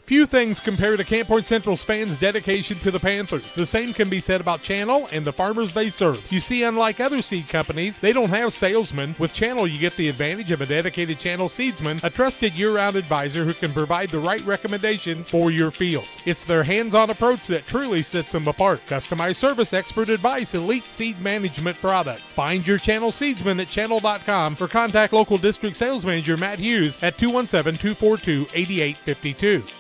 Few things compare to Camp Point Central's fans' dedication to the Panthers. The same can be said about Channel and the farmers they serve. You see, unlike other seed companies, they don't have salesmen. With Channel, you get the advantage of a dedicated Channel seedsman, a trusted year-round advisor who can provide the right recommendations for your fields. It's their hands-on approach that truly sets them apart. Customized service, expert advice, elite seed management products. Find your Channel seedsman at channel.com or contact local district sales manager Matt Hughes at 217-242-8852.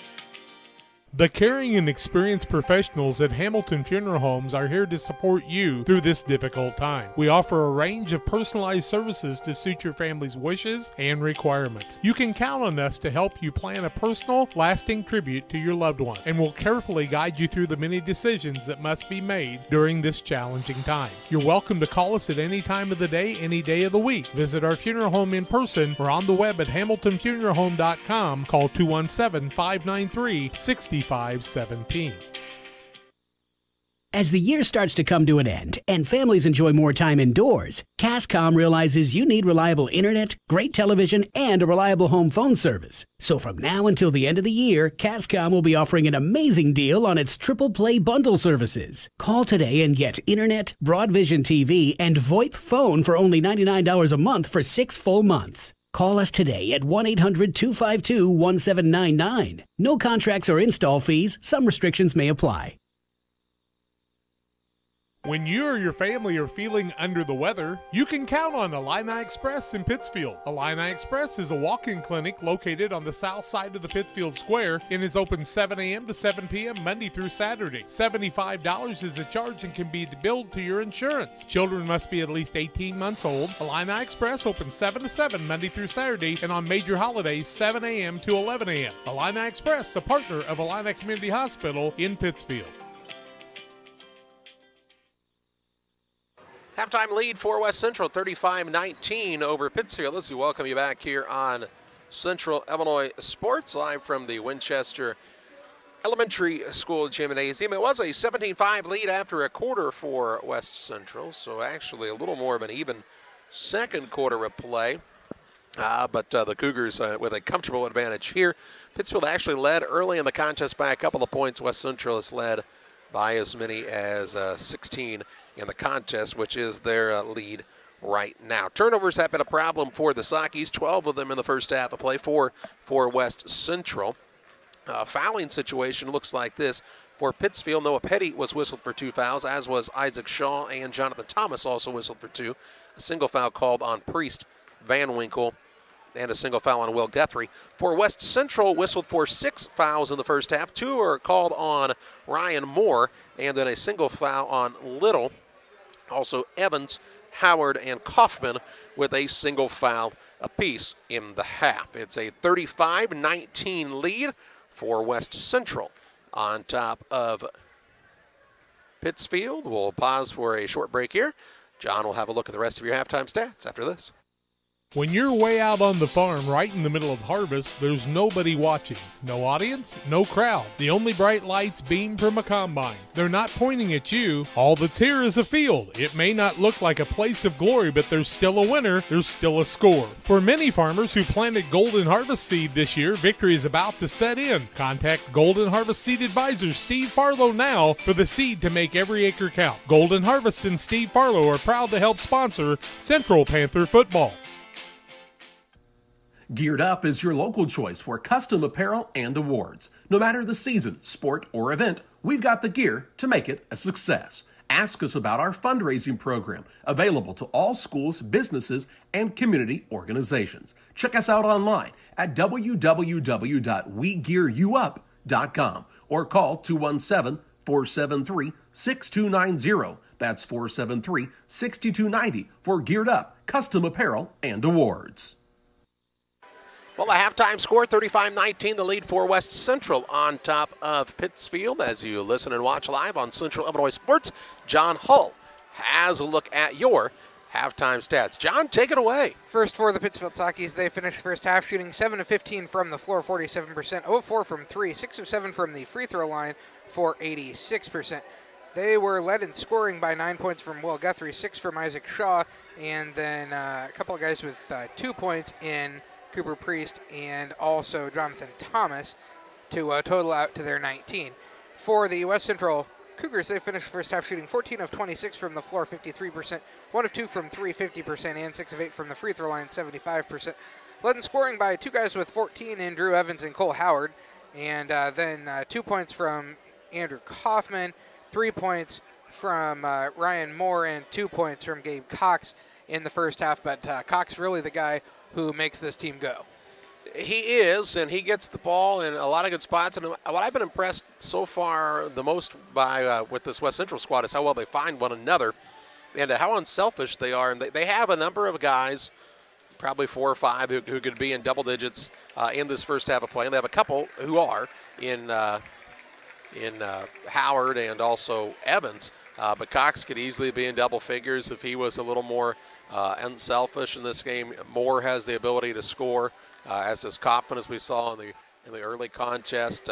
The caring and experienced professionals at Hamilton Funeral Homes are here to support you through this difficult time. We offer a range of personalized services to suit your family's wishes and requirements. You can count on us to help you plan a personal, lasting tribute to your loved one, and we'll carefully guide you through the many decisions that must be made during this challenging time. You're welcome to call us at any time of the day, any day of the week. Visit our funeral home in person or on the web at hamiltonfuneralhome.com. Call 217-593-6517. As the year starts to come to an end and families enjoy more time indoors, Cascom realizes you need reliable internet, great television, and a reliable home phone service. So from now until the end of the year, Cascom will be offering an amazing deal on its triple play bundle services. Call today and get internet, Broadvision TV, and VoIP phone for only $99 a month for 6 full months. Call us today at 1-800-252-1799. No contracts or install fees. Some restrictions may apply. When you or your family are feeling under the weather, you can count on Illini Express in Pittsfield. Illini Express is a walk-in clinic located on the south side of the Pittsfield Square and is open 7 a.m. to 7 p.m. Monday through Saturday. $75 is the charge and can be billed to your insurance. Children must be at least 18 months old. Illini Express opens 7 to 7 Monday through Saturday and on major holidays 7 a.m. to 11 a.m. Illini Express, a partner of Illini Community Hospital in Pittsfield. Halftime lead for West Central, 35-19 over Pittsfield. Let's welcome you back here on Central Illinois Sports, live from the Winchester Elementary School Gymnasium. It was a 17-5 lead after a quarter for West Central, so actually a little more of an even second quarter of play. But the Cougars with a comfortable advantage here. Pittsfield actually led early in the contest by a couple of points. West Central has led by as many as 16 in the contest, which is their lead right now. Turnovers have been a problem for the Sockies, 12 of them in the first half of play for West Central. Fouling situation looks like this. For Pittsfield, Noah Petty was whistled for 2 fouls, as was Isaac Shaw, and Jonathan Thomas also whistled for 2. A single foul called on Priest, Van Winkle, and a single foul on Will Guthrie. For West Central, whistled for 6 fouls in the first half. 2 are called on Ryan Moore, and then a single foul on Little. Also Evans, Howard, and Kaufman with a single foul apiece in the half. It's a 35-19 lead for West Central on top of Pittsfield. We'll pause for a short break here. John will have a look at the rest of your halftime stats after this. When you're way out on the farm, right in the middle of harvest, there's nobody watching. No audience, no crowd. The only bright lights beam from a combine. They're not pointing at you. All that's here is a field. It may not look like a place of glory, but there's still a winner. There's still a score. For many farmers who planted Golden Harvest seed this year, victory is about to set in. Contact Golden Harvest Seed Advisor Steve Farlow now for the seed to make every acre count. Golden Harvest and Steve Farlow are proud to help sponsor Central Panther football. Geared Up is your local choice for custom apparel and awards. No matter the season, sport, or event, we've got the gear to make it a success. Ask us about our fundraising program, available to all schools, businesses, and community organizations. Check us out online at www.wegearyouup.com or call 217-473-6290. That's 473-6290 for Geared Up, custom apparel, and awards. Well, the halftime score, 35-19, the lead for West Central on top of Pittsfield. As you listen and watch live on Central Illinois Sports, John Hull has a look at your halftime stats. John, take it away. First for the Pittsfield Sockies, they finished first half shooting 7 of 15 from the floor, 47%, 0 of 4 from 3, 6 of 7 from the free throw line for 86%. They were led in scoring by 9 points from Will Guthrie, 6 from Isaac Shaw, and then a couple of guys with 2 points in Cooper Priest and also Jonathan Thomas to total out to their 19. For the West Central Cougars, they finished first half shooting 14 of 26 from the floor, 53%, 1 of 2 from 3, 50%, and 6 of 8 from the free throw line, 75%. Led in scoring by 2 guys with 14 in Drew Evans and Cole Howard, and then 2 points from Andrew Kaufman, 3 points from Ryan Moore, and 2 points from Gabe Cox in the first half, but Cox really the guy who makes this team go. He is, and he gets the ball in a lot of good spots. And what I've been impressed so far the most by with this West Central squad is how well they find one another and how unselfish they are. And they have a number of guys, probably 4 or 5, who could be in double digits in this first half of play. And they have a couple who are in Howard and also Evans. But Cox could easily be in double figures if he was a little more unselfish in this game. Moore has the ability to score, as does Kaufman, as we saw in the early contest.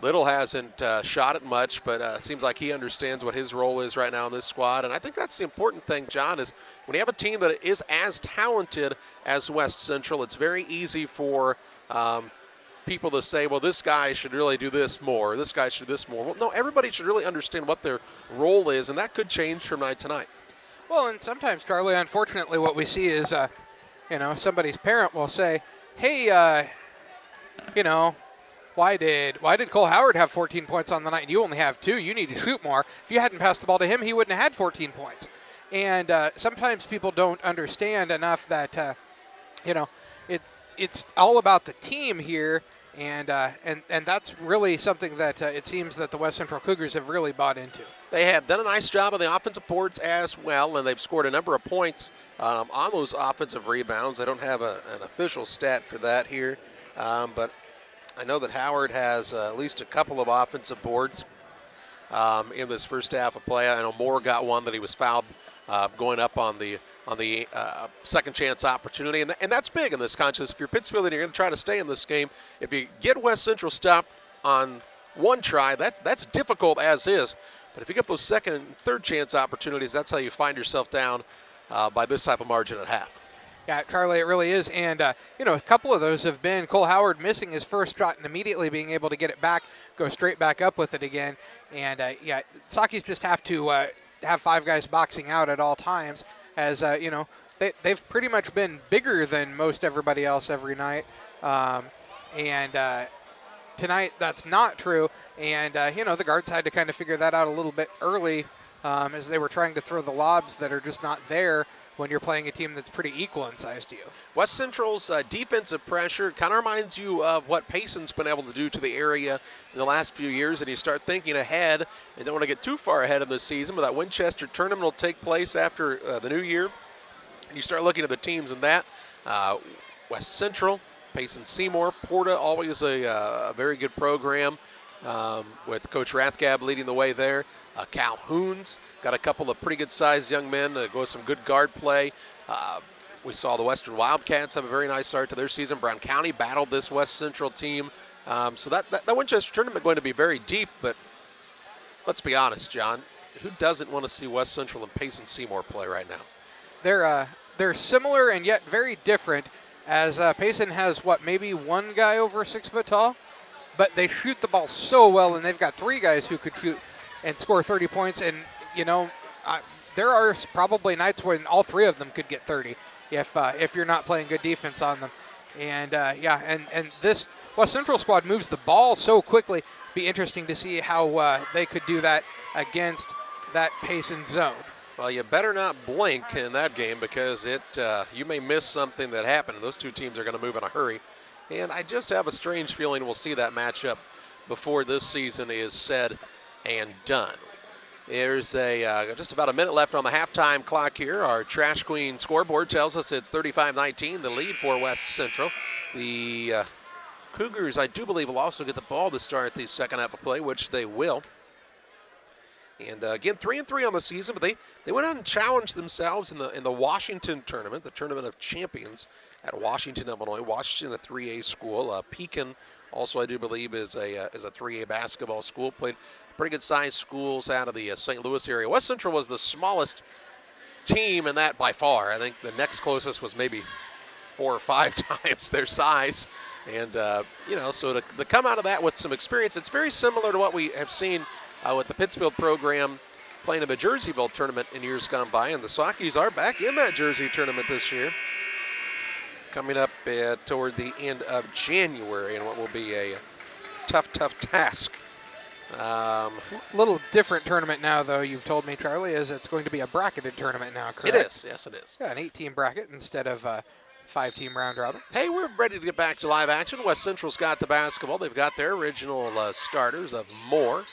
Little hasn't shot it much, but it seems like he understands what his role is right now in this squad. And I think that's the important thing, John, is when you have a team that is as talented as West Central, it's very easy for people to say, well, this guy should really do this more, this guy should do this more. Well, no, everybody should really understand what their role is, and that could change from night to night. Well, and sometimes, Charlie, unfortunately, what we see is, somebody's parent will say, hey, why did Cole Howard have 14 points on the night and you only have 2? You need to shoot more. If you hadn't passed the ball to him, he wouldn't have had 14 points. And sometimes people don't understand enough that, it's all about the team here. And that's really something that it seems that the West Central Cougars have really bought into. They have done a nice job on the offensive boards as well, and they've scored a number of points on those offensive rebounds. I don't have an official stat for that here, but I know that Howard has at least a couple of offensive boards in this first half of play. I know Moore got one that he was fouled going up on the second chance opportunity, and that's big in this contest. If you're Pittsfield and you're going to try to stay in this game, if you get West Central stopped on one try, that's difficult as is. But if you get those second and third chance opportunities, that's how you find yourself down by this type of margin at half. Yeah, Charlie, it really is. And, a couple of those have been Cole Howard missing his first shot and immediately being able to get it back, go straight back up with it again. And, Sockies just have to have 5 guys boxing out at all times. As, they've pretty much been bigger than most everybody else every night. Tonight that's not true. And, the guards had to kind of figure that out a little bit early as they were trying to throw the lobs that are just not there when you're playing a team that's pretty equal in size to you. West Central's defensive pressure kind of reminds you of what Payson's been able to do to the area in the last few years, and you start thinking ahead and don't want to get too far ahead of the season, but that Winchester tournament will take place after the new year. You start looking at the teams in that. West Central, Payson Seymour, Porta, always a very good program with Coach Rathgab leading the way there. Calhoun's got a couple of pretty good-sized young men that go with some good guard play. We saw the Western Wildcats have a very nice start to their season. Brown County battled this West Central team. So that Winchester tournament is going to be very deep, but let's be honest, John, who doesn't want to see West Central and Payson Seymour play right now? They're similar and yet very different, as Payson has, maybe one guy over 6 foot tall, but they shoot the ball so well, and they've got 3 guys who could shoot and score 30 points, and, there are probably nights when all 3 of them could get 30 if you're not playing good defense on them. And, and this West Central squad moves the ball so quickly. Be interesting to see how they could do that against that Payson zone. Well, you better not blink in that game because you may miss something that happened. Those 2 teams are going to move in a hurry. And I just have a strange feeling we'll see that matchup before this season is said and done. There's just about a minute left on the halftime clock here. Our Trash Queen scoreboard tells us it's 35-19, the lead for West Central. The Cougars, I do believe, will also get the ball to start the second half of play, which they will. And again, 3-3 on the season, but they went out and challenged themselves in the Washington tournament, the Tournament of Champions at Washington, Illinois. Washington, a 3A school. Pekin, also I do believe, is a 3A basketball school. Played pretty good sized schools out of the St. Louis area. West Central was the smallest team in that by far. I think the next closest was maybe 4 or 5 times their size. And, so to come out of that with some experience, it's very similar to what we have seen with the Pittsfield program playing in the Jerseyville tournament in years gone by. And the Sockies are back in that Jersey tournament this year, coming up toward the end of January, and what will be a tough task. Little different tournament now, though, you've told me, Charlie, is it's going to be a bracketed tournament now, correct? It is, yes it is. Yeah, an 8-team bracket instead of a 5-team round robin. Hey, we're ready to get back to live action. West Central's got the basketball. They've got their original starters of Moore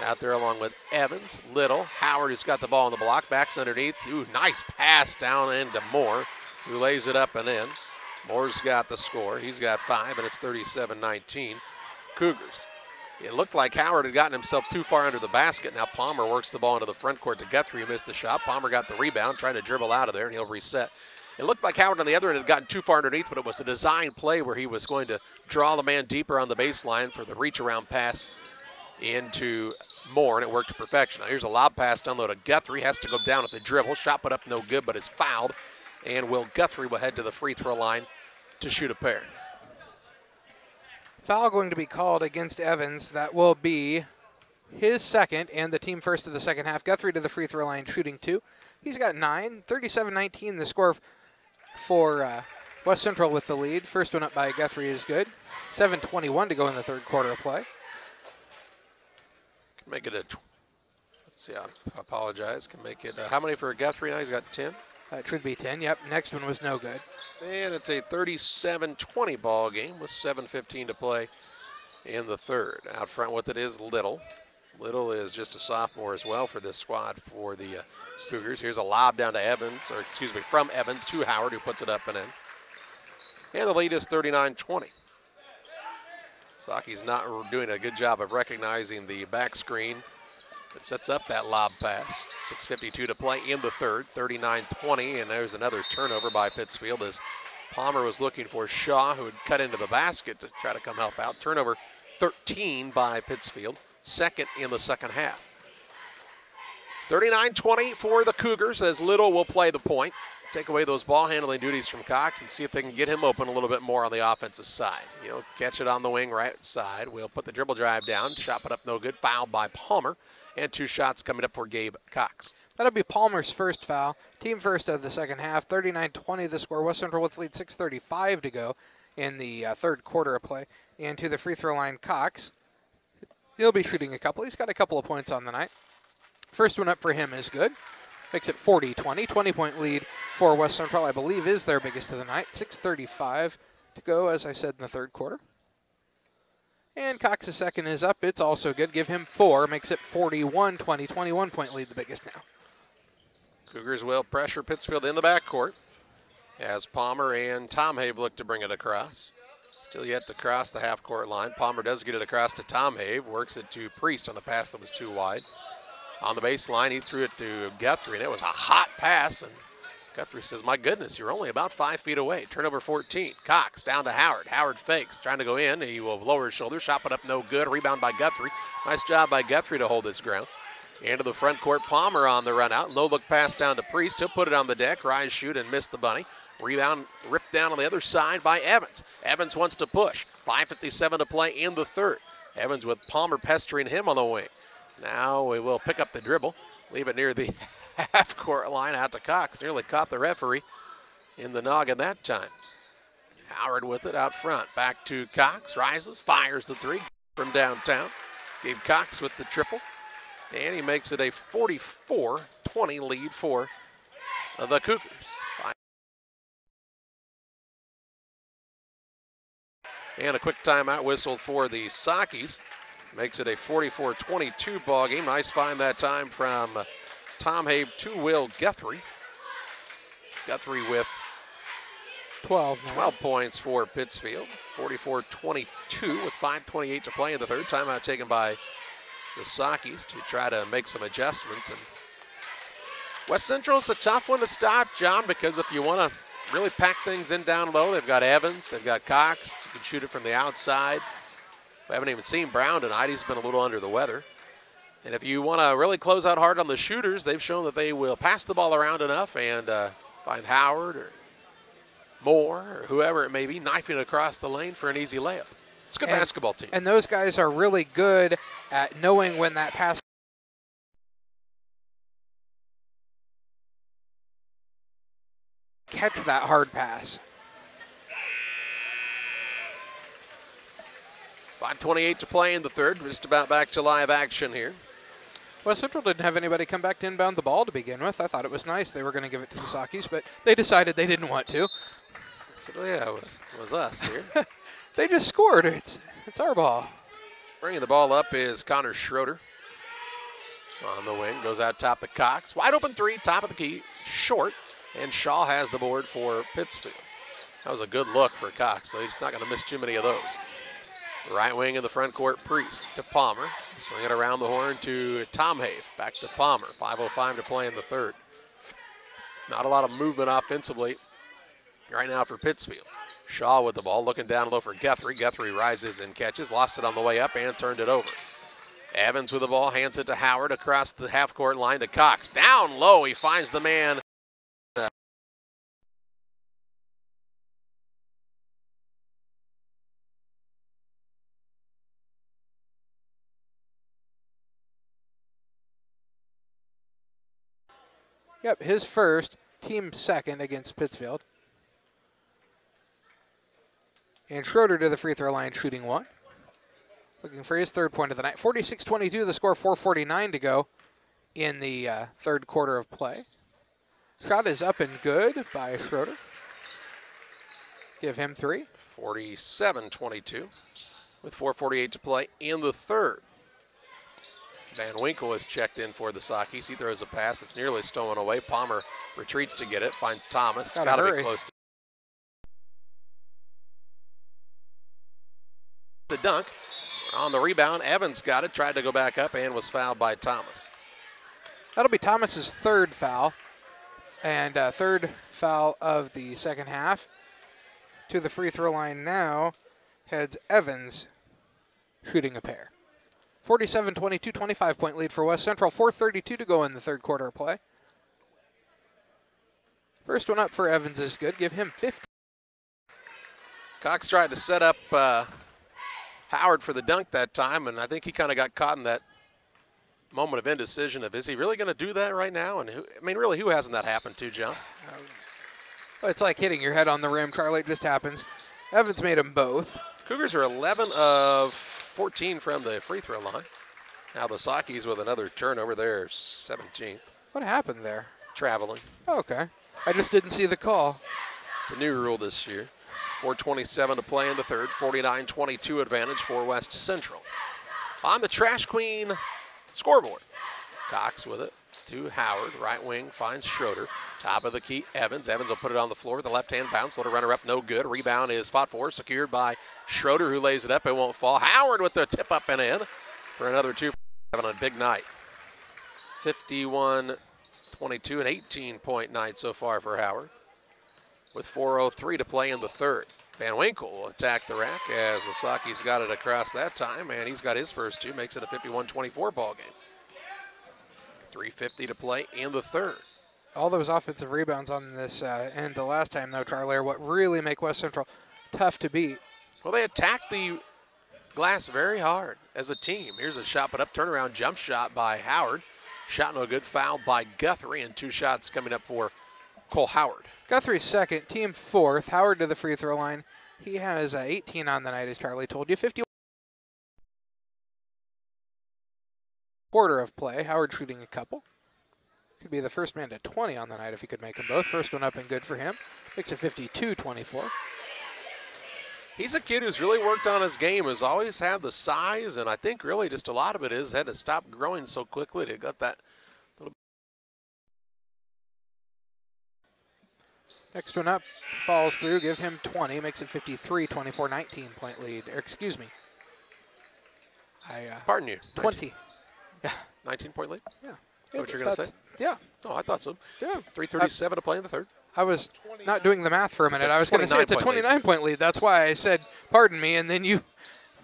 out there along with Evans, Little. Howard has got the ball on the block, backs underneath. Ooh, nice pass down into Moore, who lays it up and in. Moore's got the score. He's got 5, and it's 37-19. Cougars. It looked like Howard had gotten himself too far under the basket. Now Palmer works the ball into the front court to Guthrie, who missed the shot. Palmer got the rebound, trying to dribble out of there, and he'll reset. It looked like Howard on the other end had gotten too far underneath, but it was a design play where he was going to draw the man deeper on the baseline for the reach-around pass into Moore, and it worked to perfection. Now here's a lob pass down low to Guthrie. Has to go down at the dribble. Shot put up no good, but is fouled. And Will Guthrie will head to the free throw line to shoot a pair. Foul going to be called against Evans. That will be his second and the team first of the second half. Guthrie to the free throw line shooting 2. He's got 9. 37-19 the score for West Central with the lead. First one up by Guthrie is good. 7:21 to go in the third quarter of play. Make it let's see, I apologize. Can make it, how many for Guthrie now? He's got 10. It should be 10, yep. Next one was no good. And it's a 37-20 ball game with 7:15 to play in the third. Out front with it is Little. Little is just a sophomore as well for this squad for the Cougars. Here's a lob down to Evans, from Evans to Howard, who puts it up and in. And the lead is 39-20. Saki's not doing a good job of recognizing the back screen that sets up that lob pass. 6:52 to play in the third, 39-20, and there's another turnover by Pittsfield as Palmer was looking for Shaw, who had cut into the basket to try to come help out. Turnover 13 by Pittsfield, second in the second half. 39-20 for the Cougars as Little will play the point. Take away those ball handling duties from Cox and see if they can get him open a little bit more on the offensive side. Catch it on the wing right side. We'll put the dribble drive down. Shot put up no good. Fouled by Palmer. And 2 shots coming up for Gabe Cox. That'll be Palmer's first foul. Team first of the second half. 39-20 the score. West Central with lead. 6:35 to go in the third quarter of play. And to the free throw line, Cox. He'll be shooting a couple. He's got a couple of points on the night. First one up for him is good. Makes it 40-20. 20-point lead for West Central, I believe, is their biggest of the night. 6:35 to go, as I said, in the third quarter. And Cox's second is up. It's also good. Give him 4. Makes it 41-20. 21-point lead, the biggest now. Cougars will pressure Pittsfield in the backcourt as Palmer and Tom Have look to bring it across. Still yet to cross the half-court line. Palmer does get it across to Tom Have. Works it to Priest on a pass that was too wide. On the baseline, he threw it to Guthrie, and it was a hot pass. And Guthrie says, my goodness, you're only about 5 feet away. Turnover 14. Cox down to Howard. Howard fakes, trying to go in. He will lower his shoulder. Shot put up no good. Rebound by Guthrie. Nice job by Guthrie to hold his ground. Into the front court, Palmer on the run out. Low look pass down to Priest. He'll put it on the deck. Rise, shoot, and miss the bunny. Rebound ripped down on the other side by Evans. Evans wants to push. 5:57 to play in the third. Evans with Palmer pestering him on the wing. Now we will pick up the dribble. Leave it near the half-court line out to Cox. Nearly caught the referee in the noggin that time. Howard with it out front. Back to Cox. Rises, fires the 3 from downtown. Gabe Cox with the triple. And he makes it a 44-20 lead for the Cougars. And a quick timeout whistle for the Sockies. Makes it a 44-22 ball game. Nice find that time from Tom Have to Will Guthrie. Guthrie with 12 now. 12 points for Pittsfield. 44-22 with 5:28 to play in the third. Timeout taken by the Sockies to try to make some adjustments. And West Central's a tough one to stop, John, because if you want to really pack things in down low, they've got Evans, they've got Cox. You can shoot it from the outside. We haven't even seen Brown tonight. He's been a little under the weather. And if you want to really close out hard on the shooters, they've shown that they will pass the ball around enough and find Howard or Moore or whoever it may be knifing across the lane for an easy layup. It's a good basketball team. And those guys are really good at knowing when that pass catch that hard pass. 5:28 to play in the third. We're just about back to live action here. West Central didn't have anybody come back to inbound the ball to begin with. I thought it was nice. They were going to give it to the Sockies, but they decided they didn't want to. So yeah, it was us here. They just scored. It's our ball. Bringing the ball up is Connor Schroeder. On the wing, goes out top of Cox. Wide open three, top of the key, short. And Shaw has the board for Pittsfield. That was a good look for Cox, so he's not going to miss too many of those. Right wing in the front court, Priest to Palmer. Swing it around the horn to Tom Have. Back to Palmer. 5:05 to play in the third. Not a lot of movement offensively right now for Pittsfield. Shaw with the ball, looking down low for Guthrie. Guthrie rises and catches. Lost it on the way up and turned it over. Evans with the ball, hands it to Howard across the half-court line to Cox. Down low, he finds the man. Yep, his first, team second against Pittsfield. And Schroeder to the free throw line, shooting one. Looking for his third point of the night. 46-22, the score, 4:49 to go in the third quarter of play. Shot is up and good by Schroeder. Give him three. 47-22 with 4:48 to play in the third. Van Winkle is checked in for the Sockies. He throws a pass that's nearly stolen away. Palmer retreats to get it, finds Thomas. Got to be close to the dunk. On the rebound, Evans got it, tried to go back up, and was fouled by Thomas. That'll be Thomas's third foul, and third foul of the second half. To the free throw line now heads Evans, shooting a pair. 47-22, 25-point lead for West Central. 4:32 to go in the third quarter of play. First one up for Evans is good. Give him 50. Cox tried to set up Howard for the dunk that time, and I think he kind of got caught in that moment of indecision of, is he really going to do that right now? And really, who hasn't that happened to, John? Well, it's like hitting your head on the rim, Charlie. It just happens. Evans made them both. Cougars are 11 of 14 from the free throw line. Now the Sockies with another turnover. They're 17th. What happened there? Traveling. Oh, okay. I just didn't see the call. It's a new rule this year. 4:27 to play in the third. 49-22 advantage for West Central. On the Trash Queen scoreboard. Cox with it to Howard. Right wing finds Schroeder. Top of the key, Evans. Evans will put it on the floor. The left-hand bounce. Little runner up, no good. Rebound is fought for, secured by Schroeder, who lays it up. It won't fall. Howard with the tip up and in for another two. Having a big night. 51-22, an 18-point night so far for Howard. With 4:03 to play in the third. Van Winkle will attack the rack as the Sockies got it across that time, and he's got his first two. Makes it a 51-24 ball game. 3:50 to play in the third. All those offensive rebounds on this end the last time, though, Charlie, are what really make West Central tough to beat. Well, they attacked the glass very hard as a team. Here's a shot, but up turnaround jump shot by Howard. Shot no good, fouled by Guthrie, and two shots coming up for Cole Howard. Guthrie's second, team fourth. Howard to the free throw line. He has 18 on the night, as Charlie told you. 50 quarter of play. Howard shooting a couple. Could be the first man to 20 on the night if he could make them both. First one up and good for him. Makes it 52-24. He's a kid who's really worked on his game, has always had the size, and I think really just a lot of it is had to stop growing so quickly to got that little. Next one up falls through. Give him 20. Makes it 53, 24, 19-point lead. Or, excuse me. Pardon you. 20. Yeah. 19-point lead? Yeah. Is that what you're going to say? Yeah. Oh, I thought so. Yeah. 3:37 to play in the third. I was not doing the math for a minute. I was going to say it's a 29-point 29-point lead. That's why I said, pardon me, and then you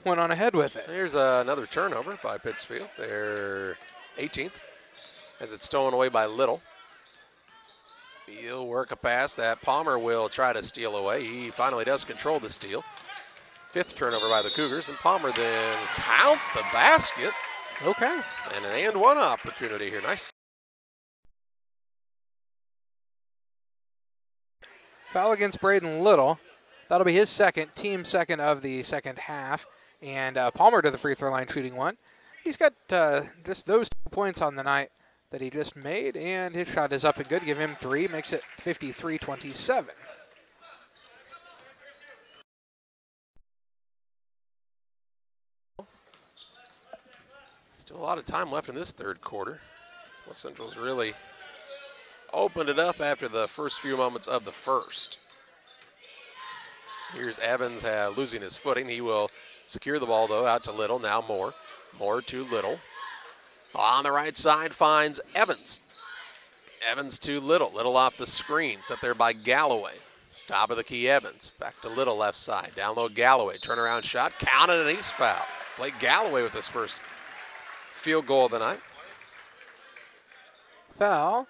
went on ahead with it. Here's another turnover by Pittsfield. They're 18th as it's stolen away by Little. He'll work a pass that Palmer will try to steal away. He finally does control the steal. 5th turnover by the Cougars, and Palmer then count the basket. Okay. And an and one opportunity here. Nice. Foul against Braden Little. That'll be his second, team second of the second half. And Palmer to the free throw line shooting one. He's got just those 2 points on the night that he just made, and his shot is up and good. Give him 3, makes it 53-27. Still a lot of time left in this third quarter. West Central's really opened it up after the first few moments of the first. Here's Evans losing his footing. He will secure the ball, though, out to Little. Now Moore. Moore to Little. On the right side finds Evans. Evans to Little. Little off the screen. Set there by Galloway. Top of the key, Evans. Back to Little, left side. Down low, Galloway. Turnaround shot. Counted, and he's fouled. Blake Galloway with his first field goal of the night. Foul.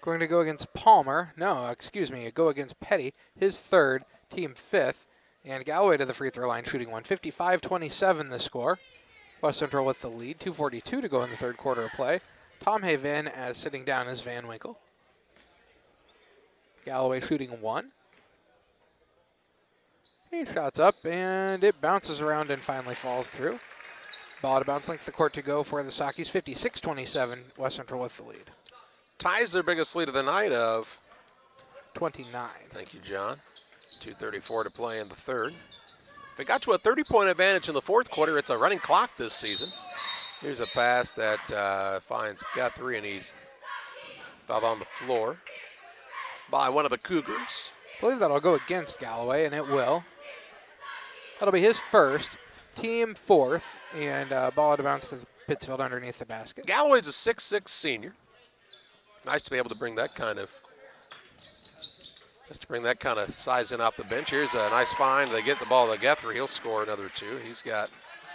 Going to go against Palmer. No, excuse me. Go against Petty. His third, team 5th. And Galloway to the free throw line shooting one. 55-27 the score. West Central with the lead. 2:42 to go in the third quarter of play. Tom Haven as sitting down as Van Winkle. Galloway shooting one. He shots up and it bounces around and finally falls through. Ball out of bounds, length of the court to go for the Sockies. 56-27, West Central with the lead. Ties their biggest lead of the night of 29. Thank you, John. 2:34 to play in the third. If it got to a 30-point advantage in the fourth quarter, it's a running clock this season. Here's a pass that finds Guthrie, and he's fouled on the floor by one of the Cougars. I believe that'll go against Galloway, and it will. That'll be his first, team 4th, and ball out of bounds to Pittsfield underneath the basket. Galloway's a 6'6" senior. Nice to be able to bring that kind of size in off the bench. Here's a nice find. They get the ball to Guthrie. He'll score another 2. He's got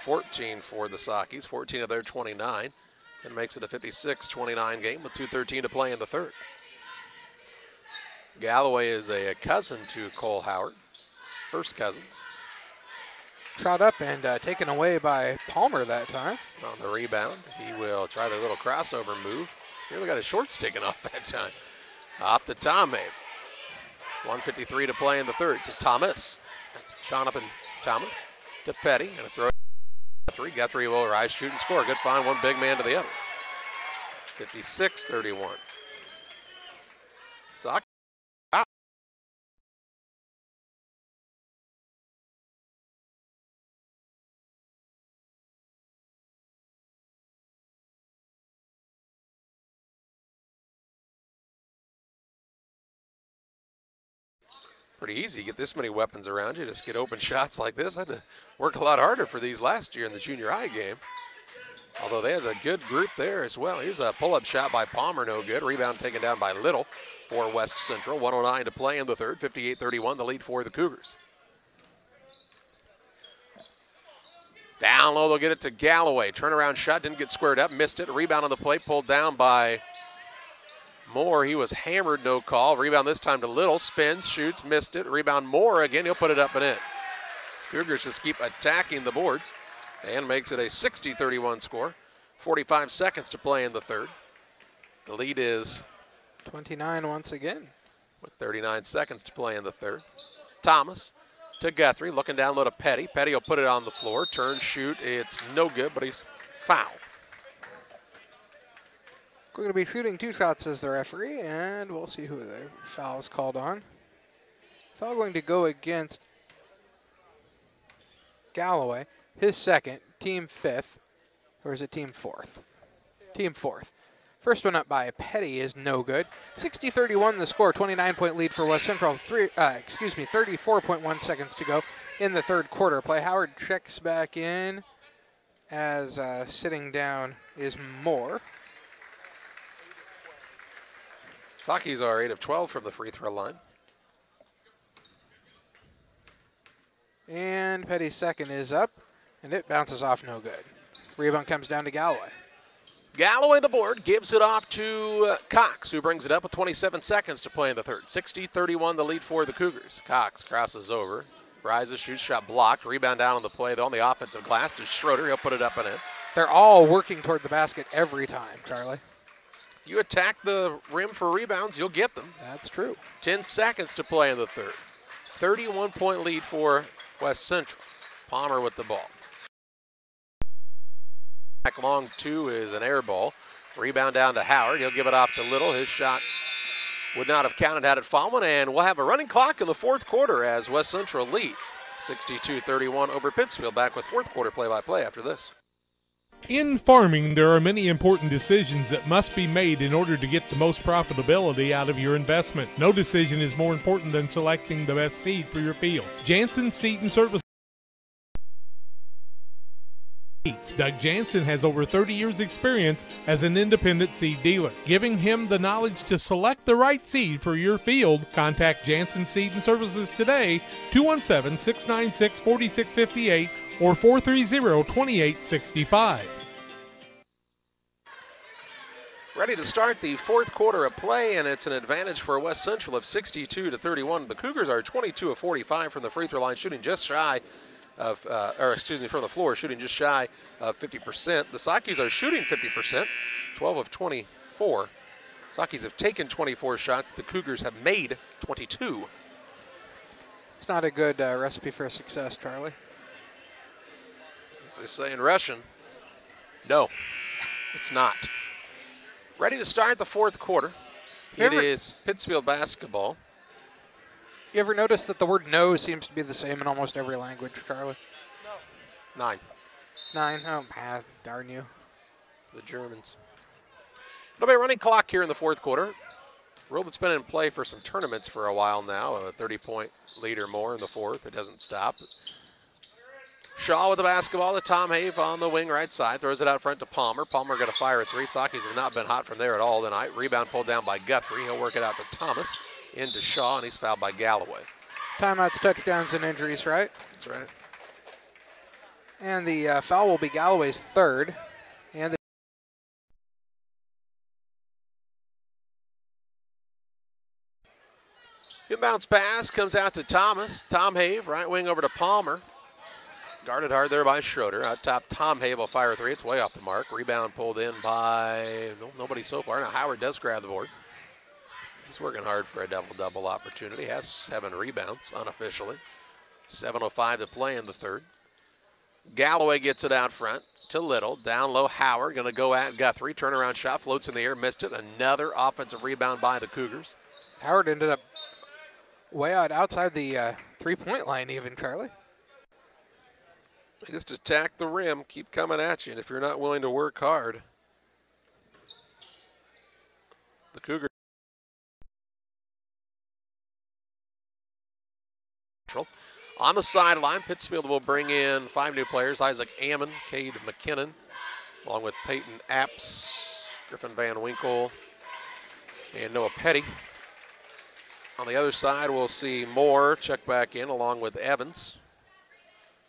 14 for the Sockies, 14 of their 29, and makes it a 56-29 game with 2:13 to play in the third. Galloway is a cousin to Cole Howard, first cousins. Shot up and taken away by Palmer that time. On the rebound, he will try the little crossover move. Nearly got his shorts taken off that time. Off to Tommy. 1:53 to play in the third. To Thomas. That's Jonathan Thomas. To Petty. And a throw to Guthrie. Guthrie will rise, shoot, and score. Good find. One big man to the other. 56-31. Sock. Pretty easy. Get this many weapons around you. Just get open shots like this. I had to work a lot harder for these last year in the junior high game. Although they had a good group there as well. Here's a pull-up shot by Palmer, no good. Rebound taken down by Little for West Central. 1:09 to play in the third. 58-31, the lead for the Cougars. Down low, they'll get it to Galloway. Turnaround shot, didn't get squared up, missed it. Rebound on the play, pulled down by Moore. He was hammered, no call. Rebound this time to Little, spins, shoots, missed it. Rebound Moore again, he'll put it up and in. Cougars just keep attacking the boards and makes it a 60-31 score. 45 seconds to play in the third. The lead is 29 once again. with 39 seconds to play in the third. Thomas to Guthrie, looking down low to Petty. Petty will put it on the floor, turn, shoot. It's no good, but he's fouled. We're going to be shooting 2 shots as the referee, and we'll see who the foul is called on. Foul going to go against Galloway, his second, team 5th, or is it team 4th? Team 4th. First one up by Petty is no good. 60-31 the score, 29-point lead for West Central. 34.1 seconds to go in the third quarter. Play Howard checks back in as sitting down is Moore. Sakis are 8 of 12 from the free throw line. And Petty's second is up, and it bounces off no good. Rebound comes down to Galloway. Galloway the board, gives it off to Cox, who brings it up with 27 seconds to play in the third. 60-31 the lead for the Cougars. Cox crosses over, rises, shoots, shot blocked. Rebound down on the play, though, on the offensive glass to Schroeder. He'll put it up and in. They're all working toward the basket every time, Charlie. You attack the rim for rebounds, you'll get them. That's true. 10 seconds to play in the third. 31-point lead for West Central. Palmer with the ball. Back long two is an air ball. Rebound down to Howard. He'll give it off to Little. His shot would not have counted had it fallen, and we'll have a running clock in the fourth quarter as West Central leads 62-31 over Pittsfield. Back with fourth quarter play-by-play after this. In farming, there are many important decisions that must be made in order to get the most profitability out of your investment. No decision is more important than selecting the best seed for your fields. Jansen Seed and Service. Doug Jansen has over 30 years experience as an independent seed dealer. Giving him the knowledge to select the right seed for your field, contact Jansen Seed and Services today, 217-696-4658 or 430-2865. Ready to start the fourth quarter of play, and it's an advantage for West Central of 62-31. The Cougars are 22 of 45 from the free throw line, shooting just shy of, from the floor, shooting just shy of 50%. The Sakis are shooting 50%, 12 of 24. Sakis have taken 24 shots. The Cougars have made 22. It's not a good recipe for success, Charlie. As they say in Russian, no, it's not. Ready to start the fourth quarter. It is Pittsfield basketball. You ever notice that the word no seems to be the same in almost every language, Charlie? No. 9. Oh, darn you. The Germans. It'll be a running clock here in the fourth quarter. Rule that's been in play for some tournaments for a while now. A 30-point lead or more in the fourth. It doesn't stop. Shaw with the basketball to Tom Have on the wing right side. Throws it out front to Palmer. Palmer going to fire a three. Sakis have not been hot from there at all tonight. Rebound pulled down by Guthrie. He'll work it out to Thomas. Into Shaw, and he's fouled by Galloway. Timeouts, touchdowns, and injuries, right? That's right. And the foul will be Galloway's third. And the inbounds pass comes out to Thomas. Tom Have, right wing over to Palmer. Guarded hard there by Schroeder. Out top, Tom Have will fire a three. It's way off the mark. Rebound pulled in by nobody so far. Now Howard does grab the board. He's working hard for a double-double opportunity. Has 7 rebounds unofficially. 7:05 to play in the third. Galloway gets it out front to Little. Down low, Howard going to go at Guthrie. Turnaround shot, floats in the air, missed it. Another offensive rebound by the Cougars. Howard ended up way outside the three-point line even, Charlie. Just attack the rim, keep coming at you, and if you're not willing to work hard, the Cougars. On the sideline, Pittsfield will bring in 5 new players. Isaac Ammon, Cade McKinnon, along with Peyton Apps, Griffin Van Winkle, and Noah Petty. On the other side, we'll see Moore check back in along with Evans.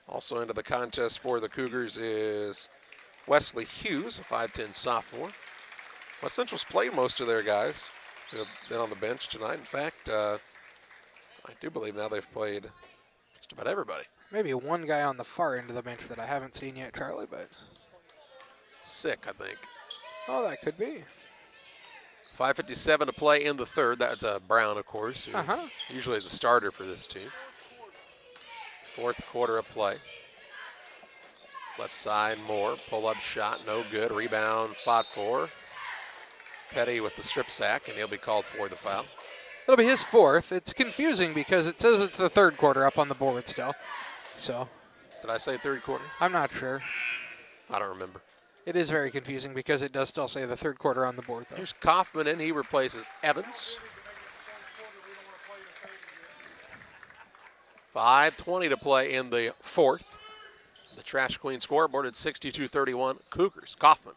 Also into the contest for the Cougars is Wesley Hughes, a 5'10 sophomore. West Central's played most of their guys who have been on the bench tonight. In fact, I do believe now they've played just about everybody. Maybe one guy on the far end of the bench that I haven't seen yet, Charlie, but. Sick, I think. Oh, that could be. 5:57 to play in the third. That's Brown, of course, who Uh-huh. usually is a starter for this team. Fourth quarter of play. Left side, Moore. Pull-up shot, no good. Rebound, fought for. Petty with the strip sack, and he'll be called for the foul. It'll be his fourth. It's confusing because it says it's the third quarter up on the board still. So. Did I say third quarter? I'm not sure. I don't remember. It is very confusing because it does still say the third quarter on the board, though. Here's Kaufman in. He replaces Evans. 5:20 to play in the fourth. The Trash Queen scoreboard at 62-31 Cougars. Kaufman,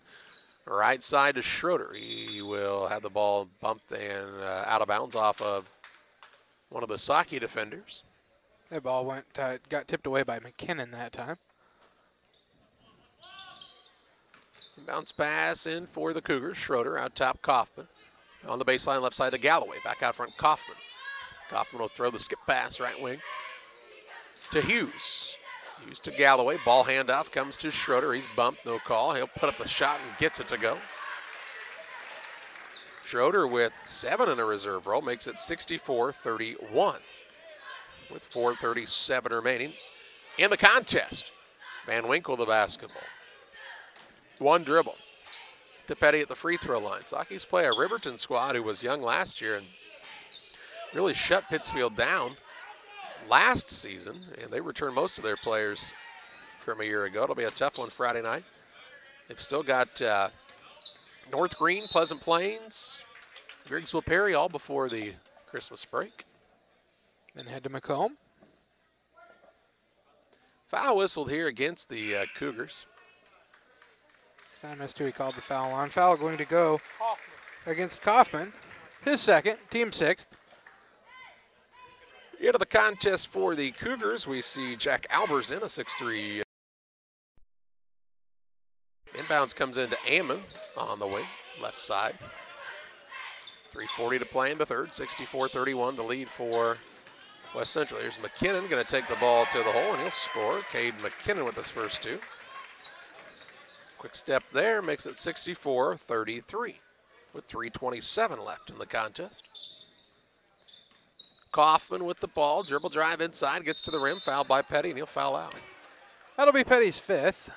right side to Schroeder. He will have the ball bumped and out of bounds off of one of the Saki defenders. That ball got tipped away by McKinnon that time. Bounce pass in for the Cougars. Schroeder out top Kaufman. On the baseline left side to Galloway. Back out front Kaufman. Kaufman will throw the skip pass right wing to Hughes. Hughes to Galloway. Ball handoff comes to Schroeder. He's bumped, no call. He'll put up the shot and gets it to go. Schroeder with 7 in a reserve role makes it 64-31 with 4:37 remaining in the contest. Van Winkle the basketball. One dribble to Petty at the free throw line. Saki's play a Riverton squad who was young last year and really shut Pittsfield down last season, and they returned most of their players from a year ago. It'll be a tough one Friday night. They've still got North Green, Pleasant Plains, Griggsville, Perry, all before the Christmas break. Then head to Macomb. Foul whistled here against the Cougars. Time as to he called the foul on. Foul going to go against Kaufman. His second, team sixth. Into the contest for the Cougars, we see Jack Albers in a 6'3". Inbounds comes into Ammon on the wing, left side. 3:40 to play in the third, 64-31, the lead for West Central. Here's McKinnon going to take the ball to the hole, and he'll score. Cade McKinnon with his first two. Quick step there makes it 64-33 with 3:27 left in the contest. Kaufman with the ball, dribble drive inside, gets to the rim, fouled by Petty, and he'll foul out. That'll be Petty's fifth.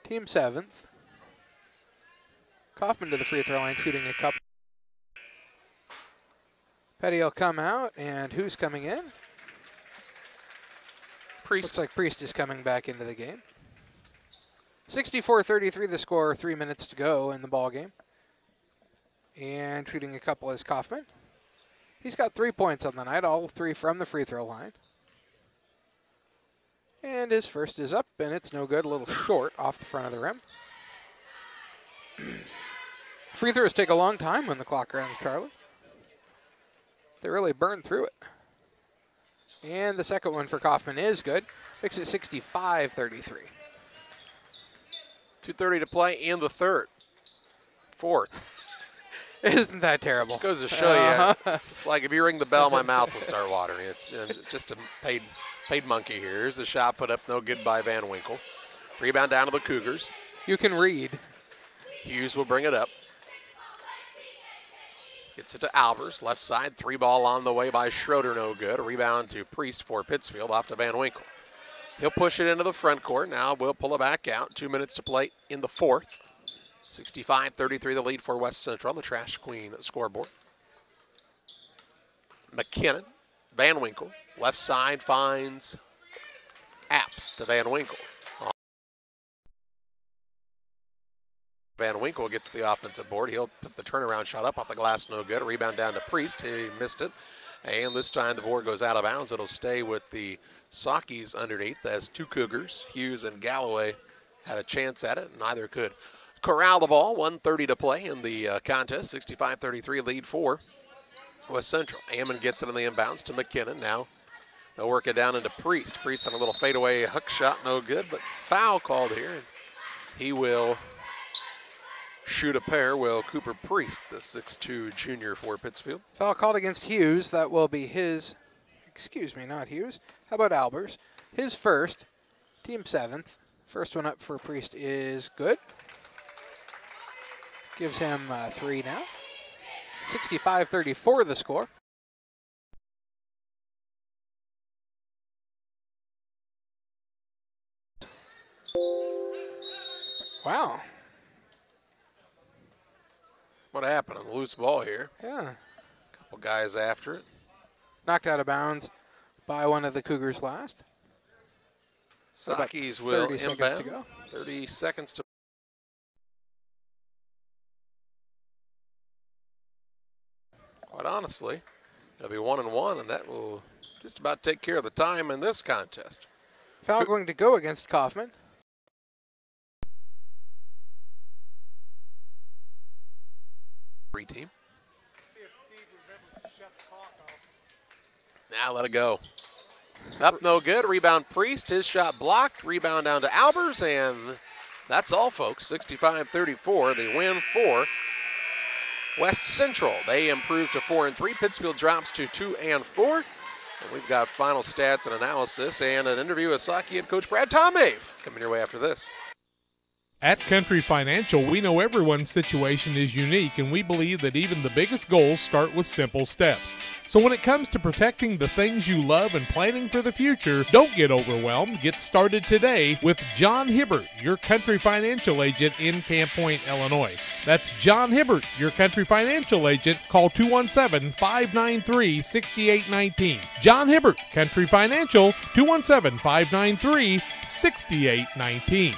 Team seventh. Kaufman to the free throw line, shooting a couple. Petty will come out, and who's coming in? Priest. Looks like Priest is coming back into the game. 64-33 the score, 3 minutes to go in the ball game. And shooting a couple is Kaufman. He's got 3 points on the night, all 3 from the free throw line. And his first is up, and it's no good, a little short off the front of the rim. Free throws take a long time when the clock runs, Charlie. They really burn through it. And the second one for Kaufman is good. Makes it 65-33. 2:30 to play in the third. Fourth. Isn't that terrible? This goes to show you, it's just like if you ring the bell, my mouth will start watering. It's just a paid monkey here. Here's the shot put up, no good by Van Winkle. Rebound down to the Cougars. You can read. Hughes will bring it up. Gets it to Albers, left side, 3 ball on the way by Schroeder, no good. A rebound to Priest for Pittsfield, off to Van Winkle. He'll push it into the front court. Now we'll pull it back out. 2 minutes to play in the fourth. 65-33 the lead for West Central on the Trash Queen scoreboard. McKinnon, Van Winkle, left side finds Apps to Van Winkle. Van Winkle gets the offensive board. He'll put the turnaround shot up off the glass, no good. A rebound down to Priest. He missed it. And this time the board goes out of bounds. It'll stay with the Sakis underneath as 2 Cougars, Hughes and Galloway, had a chance at it. Neither could corral the ball. 1:30 to play in the contest. 65-33 lead for West Central. Ammon gets it on the inbounds to McKinnon. Now they'll work it down into Priest. Priest on a little fadeaway hook shot, no good, but foul called here. And he will shoot a pair, will Cooper Priest, the 6'2 junior for Pittsfield. Foul called against Hughes. That will be his, excuse me, not Hughes. How about Albers? His first, team seventh. First one up for Priest is good. Gives him 3 now. 65-34 the score. Wow. What happened? A loose ball here. Yeah. Couple guys after it. Knocked out of bounds by one of the Cougars last. Sakis will 30 seconds to inbound. go. 30 seconds to honestly. It'll be 1-1, and that will just about take care of the time in this contest. Foul going to go against Kaufman. Free team. Now let it go. Up, no good. Rebound Priest. His shot blocked. Rebound down to Albers, and that's all, folks. 65-34. They win for West Central. They improve to 4-3. Pittsfield drops to 2-4. And we've got final stats and analysis and an interview with Saukey head coach Brad Tomave coming your way after this. At Country Financial, we know everyone's situation is unique, and we believe that even the biggest goals start with simple steps. So when it comes to protecting the things you love and planning for the future, don't get overwhelmed. Get started today with John Hibbert, your Country Financial agent in Camp Point, Illinois. That's John Hibbert, your Country Financial agent. Call 217-593-6819. John Hibbert, Country Financial, 217-593-6819.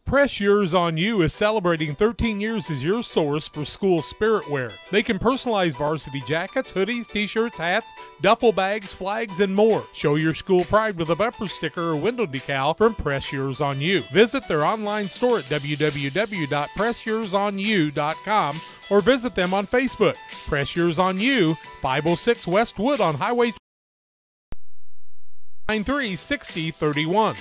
Press Yours on You is celebrating 13 years as your source for school spirit wear. They can personalize varsity jackets, hoodies, t-shirts, hats, duffel bags, flags, and more. Show your school pride with a bumper sticker or window decal from Press Yours on You. Visit their online store at www.pressyoursonyou.com or visit them on Facebook. Press Yours on You, 506 West Wood on Highway 936031.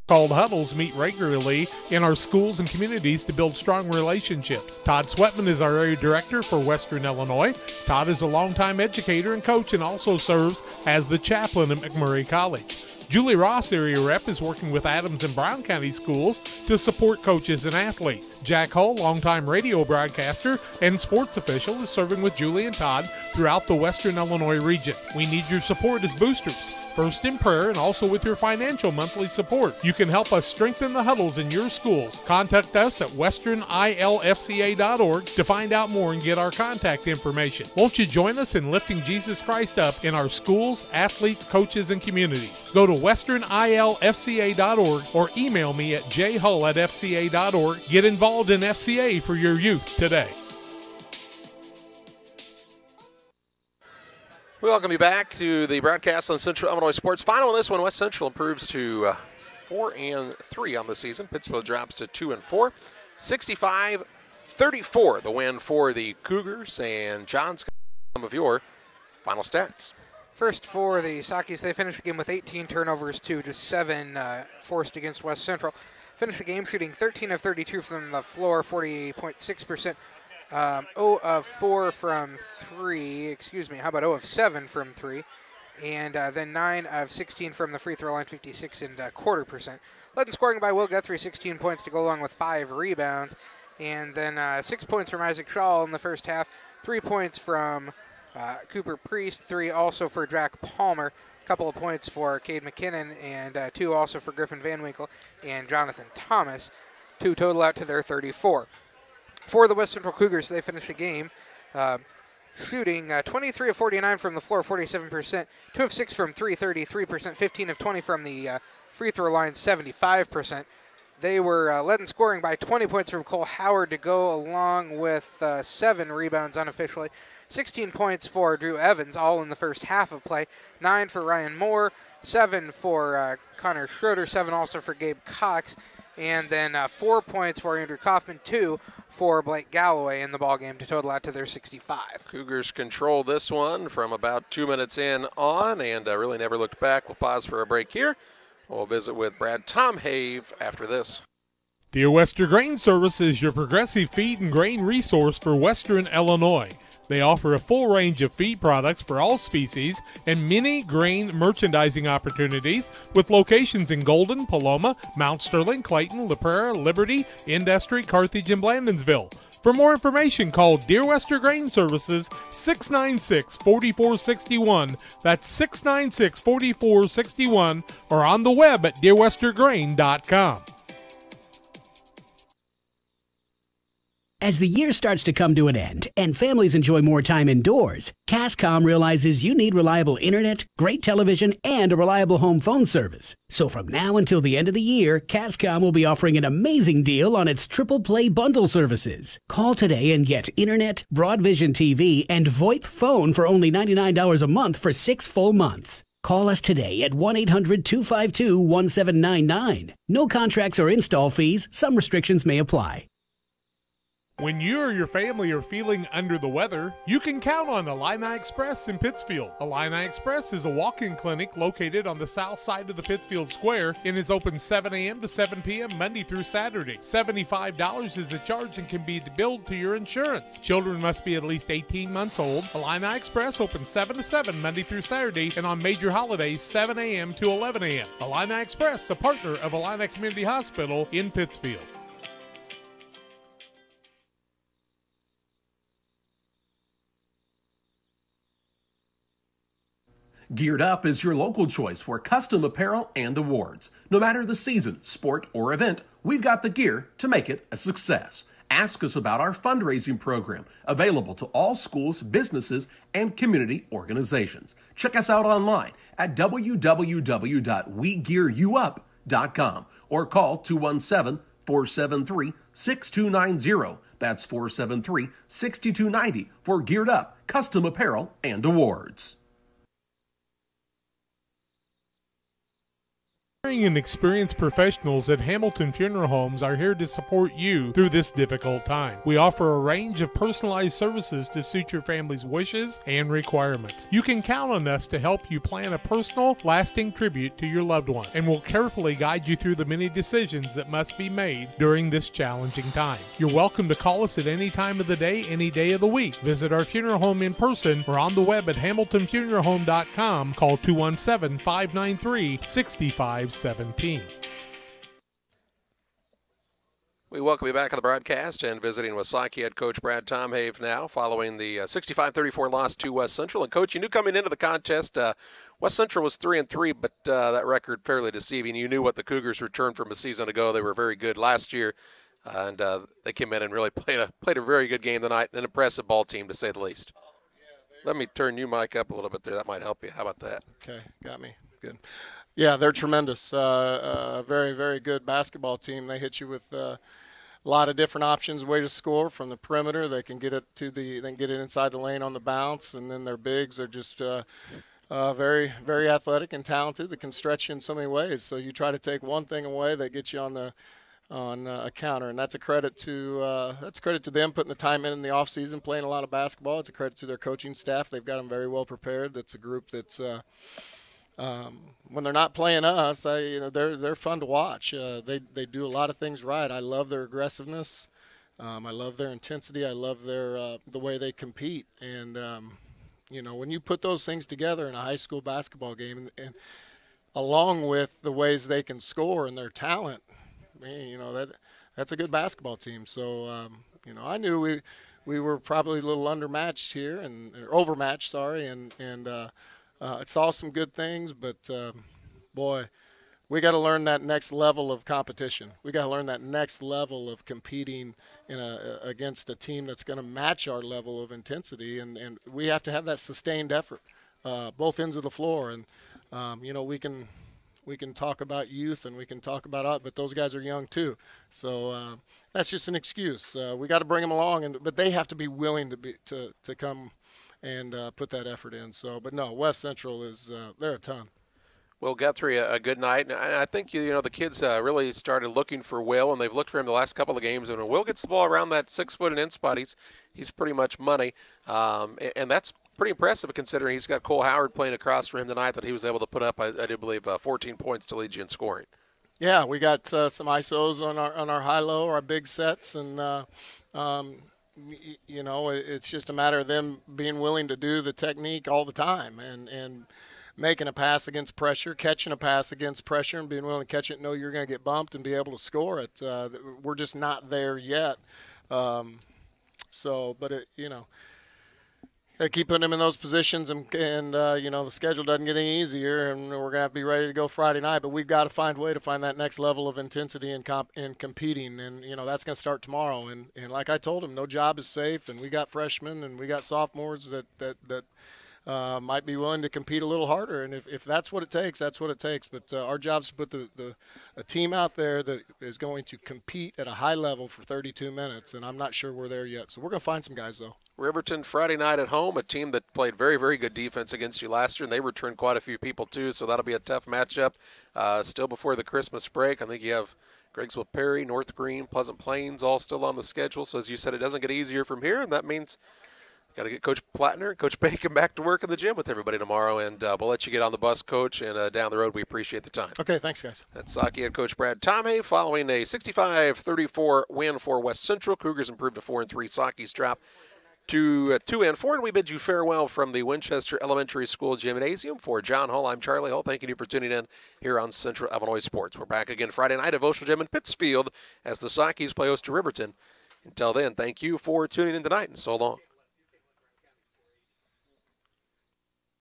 Called huddles meet regularly in our schools and communities to build strong relationships. Todd Sweatman is our area director for Western Illinois. Todd is a longtime educator and coach and also serves as the chaplain at McMurray College. Julie Ross, area rep, is working with Adams and Brown County schools to support coaches and athletes. Jack Hull, longtime radio broadcaster and sports official, is serving with Julie and Todd throughout the Western Illinois region. We need your support as boosters. First in prayer and also with your financial monthly support. You can help us strengthen the huddles in your schools. Contact us at westernilfca.org to find out more and get our contact information. Won't you join us in lifting Jesus Christ up in our schools, athletes, coaches, and communities? Go to westernilfca.org or email me at jhull@fca.org. Get involved in FCA for your youth today. We welcome you back to the broadcast on Central Illinois Sports. Final in this one, West Central improves to 4-3 on the season. Pittsfield drops to 2-4. 65-34, the win for the Cougars. And John's got some of your final stats. First for the Saukeys, they finished the game with 18 turnovers to just 7 forced against West Central. Finished the game shooting 13 of 32 from the floor, 48.6%. 0 of 4 from 3, how about 0 of 7 from 3, and then 9 of 16 from the free throw line, 56.25%. Led in scoring by Will Guthrie, 16 points to go along with 5 rebounds, and then 6 points from Isaac Shaw in the first half, 3 points from Cooper Priest, 3 also for Jack Palmer, a couple of points for Cade McKinnon, and 2 also for Griffin Van Winkle and Jonathan Thomas, 2 total out to their 34. For the West Central Cougars, they finished the game shooting 23 of 49 from the floor, 47%, 2 of 6 from 3, 33%, 15 of 20 from the free throw line, 75%. They were led in scoring by 20 points from Cole Howard to go along with 7 rebounds unofficially, 16 points for Drew Evans, all in the first half of play, 9 for Ryan Moore, 7 for Connor Schroeder, 7 also for Gabe Cox, and then 4 points for Andrew Kaufman, 2 for Blake Galloway in the ballgame to total out to their 65. Cougars control this one from about 2 minutes in on and really never looked back. We'll pause for a break here. We'll visit with Brad Tomave after this. Dear Western Grain Service is your progressive feed and grain resource for Western Illinois. They offer a full range of feed products for all species and many grain merchandising opportunities with locations in Golden, Paloma, Mount Sterling, Clayton, La Prairie, Liberty, Industry, Carthage, and Blandonsville. For more information, call Dear Western Grain Services 696-4461. That's 696-4461 or on the web at dearwestergrain.com. As the year starts to come to an end and families enjoy more time indoors, Cascom realizes you need reliable internet, great television, and a reliable home phone service. So from now until the end of the year, Cascom will be offering an amazing deal on its triple play bundle services. Call today and get internet, Broadvision TV, and VoIP phone for only $99 a month for 6 full months. Call us today at 1-800-252-1799. No contracts or install fees. Some restrictions may apply. When you or your family are feeling under the weather, you can count on Illini Express in Pittsfield. Illini Express is a walk-in clinic located on the south side of the Pittsfield Square and is open 7 a.m. to 7 p.m. Monday through Saturday. $75 is the charge and can be billed to your insurance. Children must be at least 18 months old. Illini Express opens 7 to 7 Monday through Saturday and on major holidays 7 a.m. to 11 a.m. Illini Express, a partner of Illini Community Hospital in Pittsfield. Geared Up is your local choice for custom apparel and awards. No matter the season, sport, or event, we've got the gear to make it a success. Ask us about our fundraising program, available to all schools, businesses, and community organizations. Check us out online at www.wegearyouup.com or call 217-473-6290. That's 473-6290 for Geared Up, custom apparel, and awards. And experienced professionals at Hamilton Funeral Homes are here to support you through this difficult time. We offer a range of personalized services to suit your family's wishes and requirements. You can count on us to help you plan a personal, lasting tribute to your loved one, and we'll carefully guide you through the many decisions that must be made during this challenging time. You're welcome to call us at any time of the day, any day of the week. Visit our funeral home in person or on the web at hamiltonfuneralhome.com. Call 217-593-6517. We welcome you back on the broadcast and visiting with Saukey head coach Brad Tomhave now following the 65-34 loss to West Central. And coach, you knew coming into the contest West Central was 3-3, but that record fairly deceiving. You knew what the Cougars returned from a season ago. They were very good last year, and they came in and really played a very good game tonight. An impressive ball team, to say the least. Let me turn you, Mike, up a little bit there. That might help you. How about that? Okay, got me. Good. Yeah, they're tremendous. Very, very good basketball team. They hit you with a lot of different options, way to score from the perimeter. They can get it inside the lane on the bounce, and then their bigs are just very, very athletic and talented. They can stretch you in so many ways. So you try to take one thing away, they get you on a counter, and that's a credit to them putting the time in the off season, playing a lot of basketball. It's a credit to their coaching staff. They've got them very well prepared. That's a group that's when they're not playing us, they're fun to watch. They do a lot of things right. I love their aggressiveness. I love their intensity. I love their the way they compete. And when you put those things together in a high school basketball game, and along with the ways they can score and their talent, that's a good basketball team. So I knew we were probably a little undermatched here or overmatched, sorry, and it saw some good things, but boy, we got to learn that next level of competition. We got to learn that next level of competing against a team that's going to match our level of intensity, and we have to have that sustained effort, both ends of the floor. And we can talk about youth and we can talk about but those guys are young too. So that's just an excuse. We got to bring them along, but they have to be willing to come and put that effort in. So, but no, West Central is they're a ton. Will Guthrie, a good night. And I think the kids really started looking for Will, and they've looked for him the last couple of games. And when Will gets the ball around that 6-foot-and-in spot, he's pretty much money, and that's pretty impressive considering he's got Cole Howard playing across from him tonight that he was able to put up, I do believe, 14 points to lead you in scoring. Yeah, we got some ISOs on our high-low, our big sets, and it's just a matter of them being willing to do the technique all the time and making a pass against pressure, catching a pass against pressure, and being willing to catch it, know you're going to get bumped and be able to score it. We're just not there yet. They keep putting them in those positions, and the schedule doesn't get any easier, and we're gonna have to be ready to go Friday night. But we've got to find a way to find that next level of intensity in competing, and that's gonna start tomorrow. And like I told them, no job is safe, and we got freshmen and we got sophomores that might be willing to compete a little harder, and if that's what it takes, that's what it takes. But our job is to put a team out there that is going to compete at a high level for 32 minutes, and I'm not sure we're there yet. So we're going to find some guys, though. Riverton Friday night at home, a team that played very, very good defense against you last year, and they returned quite a few people too, so that'll be a tough matchup. Still before the Christmas break, I think you have Greggsville Perry, North Green, Pleasant Plains all still on the schedule, so as you said, it doesn't get easier from here, and that means got to get Coach Plattner and Coach Bacon back to work in the gym with everybody tomorrow, and we'll let you get on the bus, Coach, and down the road. We appreciate the time. Okay, thanks, guys. That's Saki head coach Brad Tomei following a 65-34 win for West Central. Cougars improved to 4-3. Saki's drop to 2-4, and we bid you farewell from the Winchester Elementary School Gymnasium. For John Hull, I'm Charlie Hull. Thanking you for tuning in here on Central Illinois Sports. We're back again Friday night at Voschel Gym in Pittsfield as the Sakis play host to Riverton. Until then, thank you for tuning in tonight, and so long.